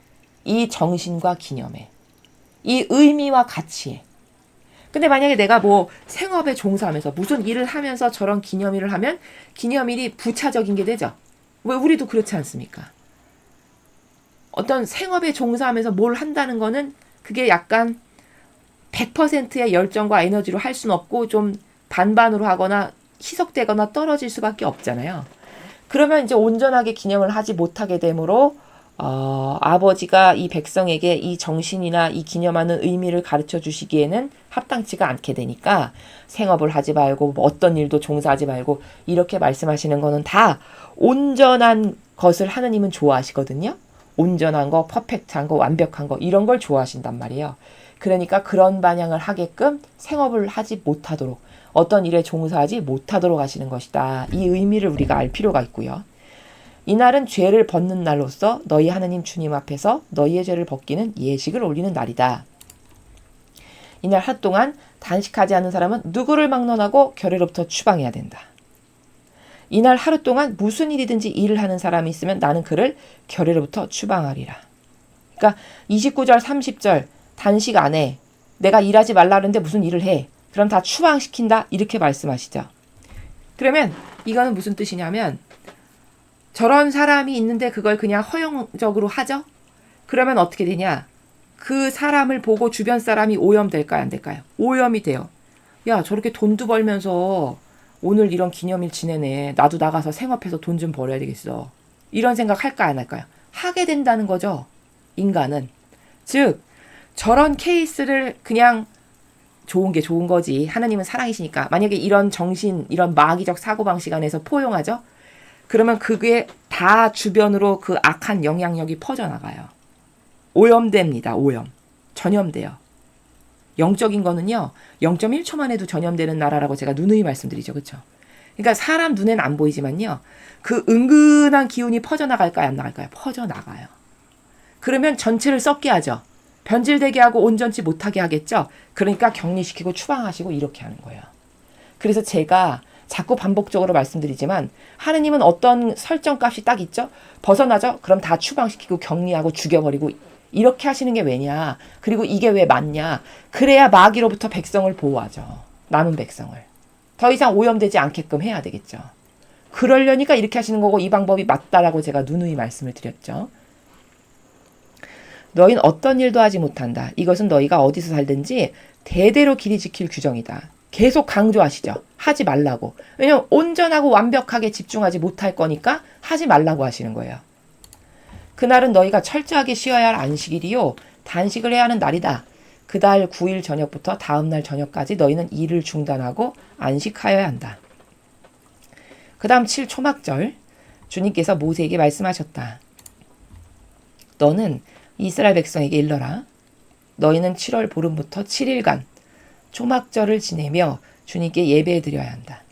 이 정신과 기념에. 이 의미와 가치에. 근데 만약에 내가 뭐 생업에 종사하면서 무슨 일을 하면서 저런 기념일을 하면 기념일이 부차적인 게 되죠. 왜 우리도 그렇지 않습니까? 어떤 생업에 종사하면서 뭘 한다는 거는 그게 약간 100%의 열정과 에너지로 할 수는 없고 좀 반반으로 하거나 희석되거나 떨어질 수밖에 없잖아요. 그러면 이제 온전하게 기념을 하지 못하게 되므로 아버지가 이 백성에게 이 정신이나 이 기념하는 의미를 가르쳐 주시기에는 합당치가 않게 되니까 생업을 하지 말고 뭐 어떤 일도 종사하지 말고 이렇게 말씀하시는 거는 다 온전한 것을 하느님은 좋아하시거든요. 온전한 거, 퍼펙트한 거, 완벽한 거 이런 걸 좋아하신단 말이에요. 그러니까 그런 반향을 하게끔 생업을 하지 못하도록 어떤 일에 종사하지 못하도록 하시는 것이다. 이 의미를 우리가 알 필요가 있고요. 이날은 죄를 벗는 날로서 너희 하느님 주님 앞에서 너희의 죄를 벗기는 예식을 올리는 날이다. 이날 하루 동안 단식하지 않는 사람은 누구를 막론하고 결례로부터 추방해야 된다. 이날 하루 동안 무슨 일이든지 일을 하는 사람이 있으면 나는 그를 결례로부터 추방하리라. 그러니까 29절 30절 단식 안 해. 내가 일하지 말라 그러는데 무슨 일을 해. 그럼 다 추방시킨다. 이렇게 말씀하시죠. 그러면 이거는 무슨 뜻이냐면 저런 사람이 있는데 그걸 그냥 허용적으로 하죠. 그러면 어떻게 되냐. 그 사람을 보고 주변 사람이 오염될까요? 안 될까요? 오염이 돼요. 야, 저렇게 돈도 벌면서 오늘 이런 기념일 지내네. 나도 나가서 생업해서 돈 좀 벌어야 되겠어. 이런 생각 할까 안 할까요? 하게 된다는 거죠. 인간은. 즉 저런 케이스를 그냥 좋은 게 좋은 거지. 하나님은 사랑이시니까. 만약에 이런 정신, 이런 마귀적 사고방식 안에서 포용하죠? 그러면 그게 다 주변으로 그 악한 영향력이 퍼져나가요. 오염됩니다. 오염. 전염돼요. 영적인 거는요. 0.1초만 해도 전염되는 나라라고 제가 누누이 말씀드리죠. 그렇죠? 그러니까 사람 눈에는 안 보이지만요. 그 은근한 기운이 퍼져나갈까요? 안 나갈까요? 퍼져나가요. 그러면 전체를 썩게 하죠. 변질되게 하고 온전치 못하게 하겠죠. 그러니까 격리시키고 추방하시고 이렇게 하는 거예요. 그래서 제가 자꾸 반복적으로 말씀드리지만 하느님은 어떤 설정값이 딱 있죠. 벗어나죠. 그럼 다 추방시키고 격리하고 죽여버리고 이렇게 하시는 게 왜냐. 그리고 이게 왜 맞냐. 그래야 마귀로부터 백성을 보호하죠. 남은 백성을. 더 이상 오염되지 않게끔 해야 되겠죠. 그러려니까 이렇게 하시는 거고 이 방법이 맞다라고 제가 누누이 말씀을 드렸죠. 너희는 어떤 일도 하지 못한다. 이것은 너희가 어디서 살든지 대대로 길이 지킬 규정이다. 계속 강조하시죠. 하지 말라고. 왜냐면 온전하고 완벽하게 집중하지 못할 거니까 하지 말라고 하시는 거예요. 그날은 너희가 철저하게 쉬어야 할 안식일이요. 단식을 해야 하는 날이다. 그달 9일 저녁부터 다음날 저녁까지 너희는 일을 중단하고 안식하여야 한다. 그 다음 7 초막절 주님께서 모세에게 말씀하셨다. 너는 이스라엘 백성에게 일러라. 너희는 7월 보름부터 7일간 초막절을 지내며 주님께 예배드려야 한다.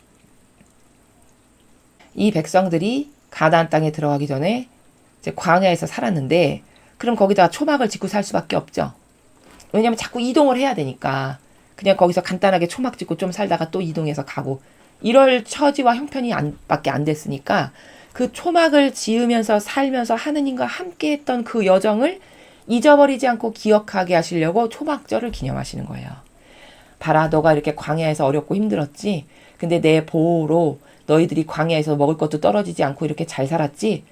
이 백성들이 가나안 땅에 들어가기 전에 이제 광야에서 살았는데 그럼 거기다가 초막을 짓고 살 수밖에 없죠. 왜냐하면 자꾸 이동을 해야 되니까 그냥 거기서 간단하게 초막 짓고 좀 살다가 또 이동해서 가고 이럴 처지와 형편이 밖에 안 됐으니까 그 초막을 지으면서 살면서 하느님과 함께 했던 그 여정을 잊어버리지 않고 기억하게 하시려고 초막절을 기념하시는 거예요. 봐라, 너가 이렇게 광야에서 어렵고 힘들었지? 근데 내 보호로 너희들이 광야에서 먹을 것도 떨어지지 않고 이렇게 잘 살았지?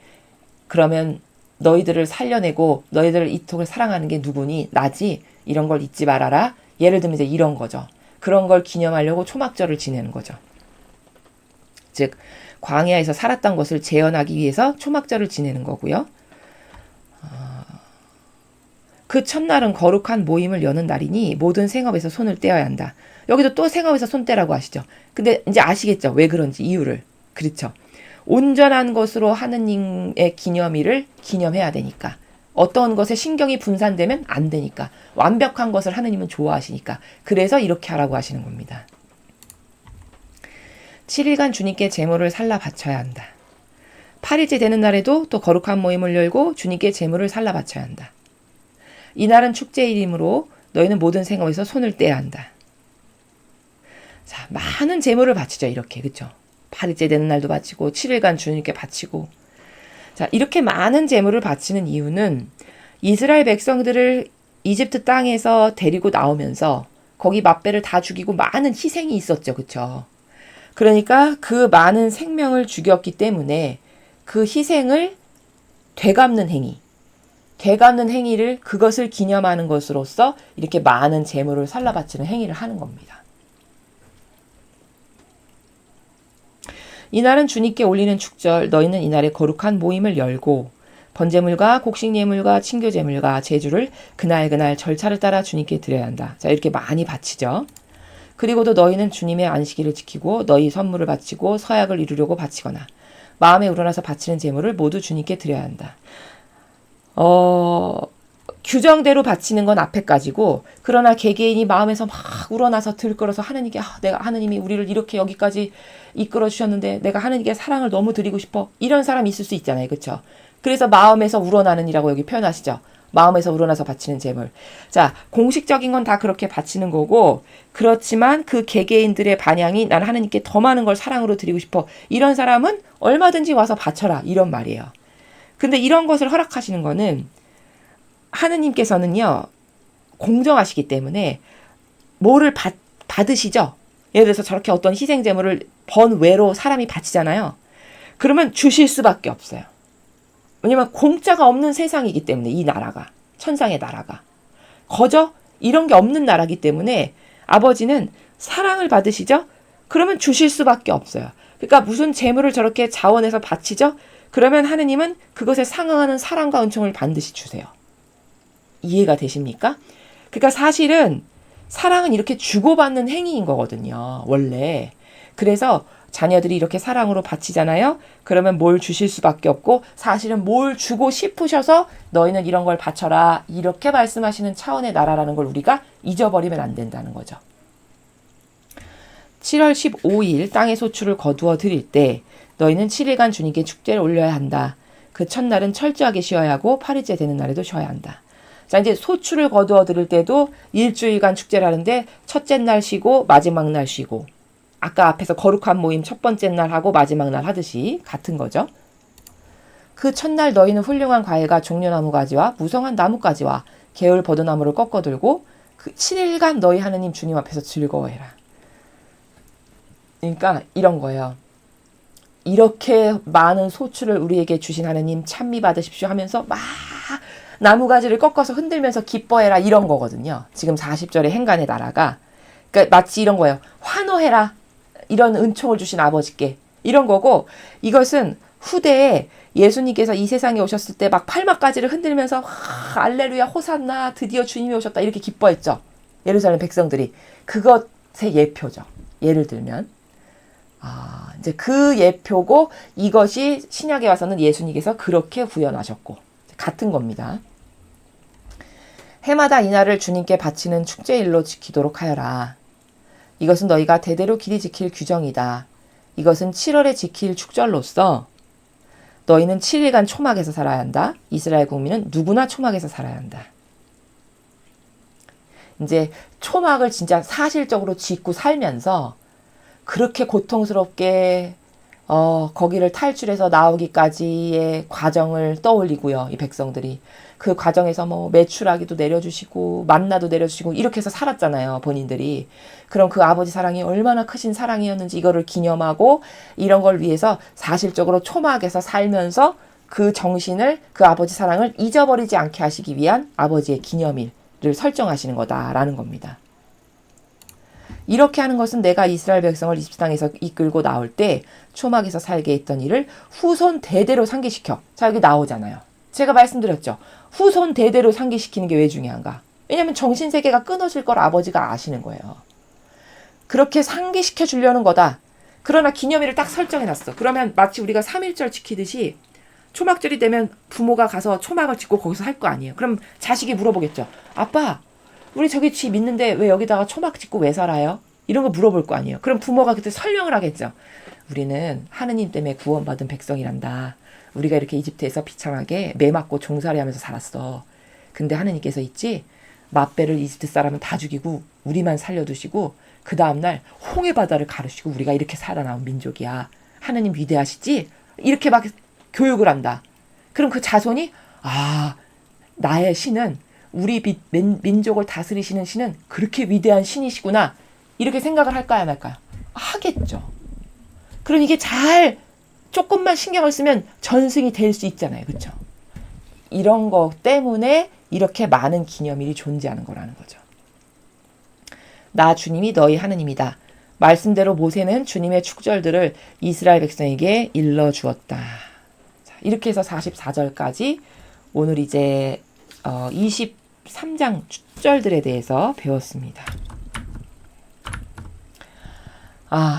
그러면 너희들을 살려내고 너희들을 이토록 사랑하는 게 누구니? 나지? 이런 걸 잊지 말아라. 예를 들면 이제 이런 거죠. 그런 걸 기념하려고 초막절을 지내는 거죠. 즉 광야에서 살았던 것을 재현하기 위해서 초막절을 지내는 거고요. 그 첫날은 거룩한 모임을 여는 날이니 모든 생업에서 손을 떼어야 한다. 여기도 또 생업에서 손 떼라고 하시죠. 근데 이제 아시겠죠? 왜 그런지 이유를. 그렇죠. 온전한 것으로 하느님의 기념일을 기념해야 되니까. 어떤 것에 신경이 분산되면 안 되니까. 완벽한 것을 하느님은 좋아하시니까. 그래서 이렇게 하라고 하시는 겁니다. 7일간 주님께 제물을 살라 바쳐야 한다. 8일째 되는 날에도 또 거룩한 모임을 열고 주님께 제물을 살라 바쳐야 한다. 이날은 축제일이므로 너희는 모든 생업에서 손을 떼야 한다. 자, 많은 제물을 바치죠. 이렇게. 그렇죠? 8일째 되는 날도 바치고 7일간 주님께 바치고. 자, 이렇게 많은 제물을 바치는 이유는 이스라엘 백성들을 이집트 땅에서 데리고 나오면서 거기 맛배를 다 죽이고 많은 희생이 있었죠. 그렇죠? 그러니까 그 많은 생명을 죽였기 때문에 그 희생을 되갚는 행위를 그것을 기념하는 것으로서 이렇게 많은 제물을 살라 바치는 행위를 하는 겁니다. 이날은 주님께 올리는 축절, 너희는 이날에 거룩한 모임을 열고 번제물과 곡식예물과 친교제물과 제주를 그날 절차를 따라 주님께 드려야 한다. 자, 이렇게 많이 바치죠. 그리고도 너희는 주님의 안식일을 지키고 너희 선물을 바치고 서약을 이루려고 바치거나 마음에 우러나서 바치는 제물을 모두 주님께 드려야 한다. 규정대로 바치는 건 앞에까지고, 그러나 개개인이 마음에서 막 우러나서 들끓어서 하느님께 내가 하느님이 우리를 이렇게 여기까지 이끌어 주셨는데 내가 하느님께 사랑을 너무 드리고 싶어, 이런 사람이 있을 수 있잖아요. 그렇죠? 그래서 마음에서 우러나는 이라고 여기 표현하시죠. 마음에서 우러나서 바치는 제물. 자, 공식적인 건 다 그렇게 바치는 거고, 그렇지만 그 개개인들의 반향이 난 하느님께 더 많은 걸 사랑으로 드리고 싶어, 이런 사람은 얼마든지 와서 바쳐라, 이런 말이에요. 근데 이런 것을 허락하시는 거는 하느님께서는요, 공정하시기 때문에 뭐를 받으시죠. 예를 들어서 저렇게 어떤 희생제물을 번외로 사람이 바치잖아요. 그러면 주실 수밖에 없어요. 왜냐면 공짜가 없는 세상이기 때문에, 이 나라가, 천상의 나라가 거저 이런 게 없는 나라기 때문에 아버지는 사랑을 받으시죠. 그러면 주실 수밖에 없어요. 그러니까 무슨 재물을 저렇게 자원해서 바치죠. 그러면 하느님은 그것에 상응하는 사랑과 은총을 반드시 주세요. 이해가 되십니까? 그러니까 사실은 사랑은 이렇게 주고받는 행위인 거거든요. 원래. 그래서 자녀들이 이렇게 사랑으로 바치잖아요. 그러면 뭘 주실 수밖에 없고, 사실은 뭘 주고 싶으셔서 너희는 이런 걸 바쳐라, 이렇게 말씀하시는 차원의 나라라는 걸 우리가 잊어버리면 안 된다는 거죠. 7월 15일 땅의 소출을 거두어 드릴 때 너희는 7일간 주님께 축제를 올려야 한다. 그 첫날은 철저하게 쉬어야 하고 8일째 되는 날에도 쉬어야 한다. 자, 이제 소출을 거두어 드릴 때도 일주일간 축제를 하는데 첫째 날 쉬고 마지막 날 쉬고, 아까 앞에서 거룩한 모임 첫 번째 날 하고 마지막 날 하듯이 같은 거죠. 그 첫날 너희는 훌륭한 과일과 종려나무 가지와 무성한 나뭇가지와 개울 버드나무를 꺾어 들고 그 7일간 너희 하느님 주님 앞에서 즐거워해라. 그러니까 이런 거예요. 이렇게 많은 소출을 우리에게 주신 하느님 찬미 받으십시오 하면서 막 나무가지를 꺾어서 흔들면서 기뻐해라, 이런 거거든요. 지금 40절의 행간의 나라가. 그러니까 마치 이런 거예요. 환호해라, 이런 은총을 주신 아버지께, 이런 거고, 이것은 후대에 예수님께서 이 세상에 오셨을 때 막 팔막가지를 흔들면서 알레루야 호산나 드디어 주님이 오셨다 이렇게 기뻐했죠. 예루살렘 백성들이. 그것의 예표죠. 예를 들면 이제 그 예표고, 이것이 신약에 와서는 예수님께서 그렇게 구현하셨고 같은 겁니다. 해마다 이날을 주님께 바치는 축제일로 지키도록 하여라. 이것은 너희가 대대로 길이 지킬 규정이다. 이것은 7월에 지킬 축절로서 너희는 7일간 초막에서 살아야 한다. 이스라엘 국민은 누구나 초막에서 살아야 한다. 이제 초막을 진짜 사실적으로 짓고 살면서 그렇게 고통스럽게 거기를 탈출해서 나오기까지의 과정을 떠올리고요. 이 백성들이. 그 과정에서 뭐 메추라기도 내려주시고 만나도 내려주시고 이렇게 해서 살았잖아요, 본인들이. 그럼 그 아버지 사랑이 얼마나 크신 사랑이었는지 이거를 기념하고 이런 걸 위해서 사실적으로 초막에서 살면서 그 정신을, 그 아버지 사랑을 잊어버리지 않게 하시기 위한 아버지의 기념일을 설정하시는 거다라는 겁니다. 이렇게 하는 것은 내가 이스라엘 백성을 이집트 땅에서 이끌고 나올 때 초막에서 살게 했던 일을 후손 대대로 상기시켜. 자, 여기 나오잖아요. 제가 말씀드렸죠. 후손 대대로 상기시키는 게 왜 중요한가? 왜냐하면 정신세계가 끊어질 걸 아버지가 아시는 거예요. 그렇게 상기시켜 주려는 거다. 그러나 기념일을 딱 설정해놨어. 그러면 마치 우리가 3.1절 지키듯이 초막절이 되면 부모가 가서 초막을 짓고 거기서 할 거 아니에요. 그럼 자식이 물어보겠죠. 아빠, 우리 저기 집 있는데 왜 여기다가 초막 짓고 왜 살아요? 이런 거 물어볼 거 아니에요. 그럼 부모가 그때 설명을 하겠죠. 우리는 하느님 때문에 구원받은 백성이란다. 우리가 이렇게 이집트에서 비참하게 매 맞고 종살이 하면서 살았어. 근데 하느님께서 있지? 맛배를 이집트 사람은 다 죽이고 우리만 살려두시고 그 다음날 홍해 바다를 가르시고 우리가 이렇게 살아나온 민족이야. 하느님 위대하시지? 이렇게 막 교육을 한다. 그럼 그 자손이 나의 신은 우리 민족을 다스리시는 신은 그렇게 위대한 신이시구나. 이렇게 생각을 할까요, 말까요? 하겠죠. 그럼 이게 잘 조금만 신경을 쓰면 전승이 될 수 있잖아요. 그렇죠? 이런 것 때문에 이렇게 많은 기념일이 존재하는 거라는 거죠. 나 주님이 너희 하느님이다. 말씀대로 모세는 주님의 축절들을 이스라엘 백성에게 일러주었다. 자, 이렇게 해서 44절까지 오늘 이제 23장 축절들에 대해서 배웠습니다.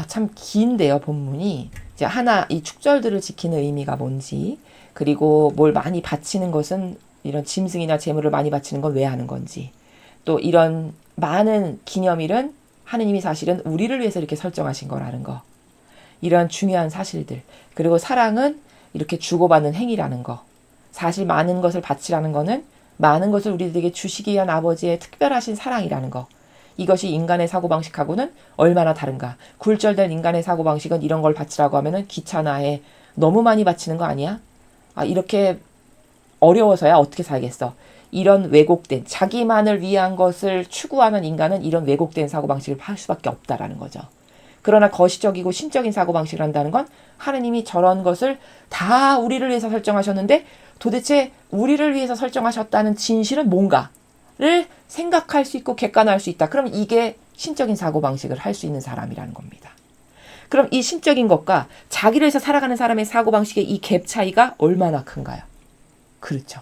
참 긴데요, 본문이. 이제 하나 이 축절들을 지키는 의미가 뭔지, 그리고 뭘 많이 바치는 것은 이런 짐승이나 재물을 많이 바치는 건 왜 하는 건지, 또 이런 많은 기념일은 하느님이 사실은 우리를 위해서 이렇게 설정하신 거라는 거, 이런 중요한 사실들, 그리고 사랑은 이렇게 주고받는 행위라는 거, 사실 많은 것을 바치라는 거는 많은 것을 우리들에게 주시기 위한 아버지의 특별하신 사랑이라는 거, 이것이 인간의 사고방식하고는 얼마나 다른가. 굴절된 인간의 사고방식은 이런 걸 바치라고 하면은 귀찮아해. 너무 많이 바치는 거 아니야? 이렇게 어려워서야 어떻게 살겠어. 이런 왜곡된, 자기만을 위한 것을 추구하는 인간은 이런 왜곡된 사고방식을 할 수밖에 없다라는 거죠. 그러나 거시적이고 신적인 사고방식을 한다는 건 하느님이 저런 것을 다 우리를 위해서 설정하셨는데 도대체 우리를 위해서 설정하셨다는 진실은 뭔가를 생각할 수 있고 객관화할 수 있다. 그럼 이게 신적인 사고방식을 할 수 있는 사람이라는 겁니다. 그럼 이 신적인 것과 자기를 위해서 살아가는 사람의 사고방식의 이 갭 차이가 얼마나 큰가요? 그렇죠.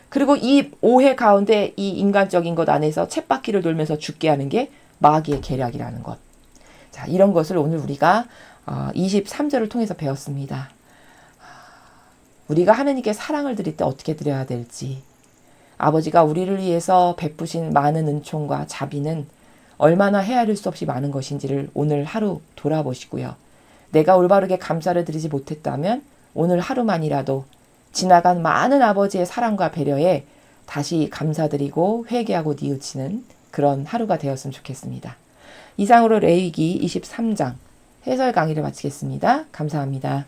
그리고 이 오해 가운데 이 인간적인 것 안에서 쳇바퀴를 돌면서 죽게 하는 게 마귀의 계략이라는 것. 자, 이런 것을 오늘 우리가 23절을 통해서 배웠습니다. 우리가 하느님께 사랑을 드릴 때 어떻게 드려야 될지, 아버지가 우리를 위해서 베푸신 많은 은총과 자비는 얼마나 헤아릴 수 없이 많은 것인지를 오늘 하루 돌아보시고요. 내가 올바르게 감사를 드리지 못했다면 오늘 하루만이라도 지나간 많은 아버지의 사랑과 배려에 다시 감사드리고 회개하고 뉘우치는 그런 하루가 되었으면 좋겠습니다. 이상으로 레위기 23장 해설 강의를 마치겠습니다. 감사합니다.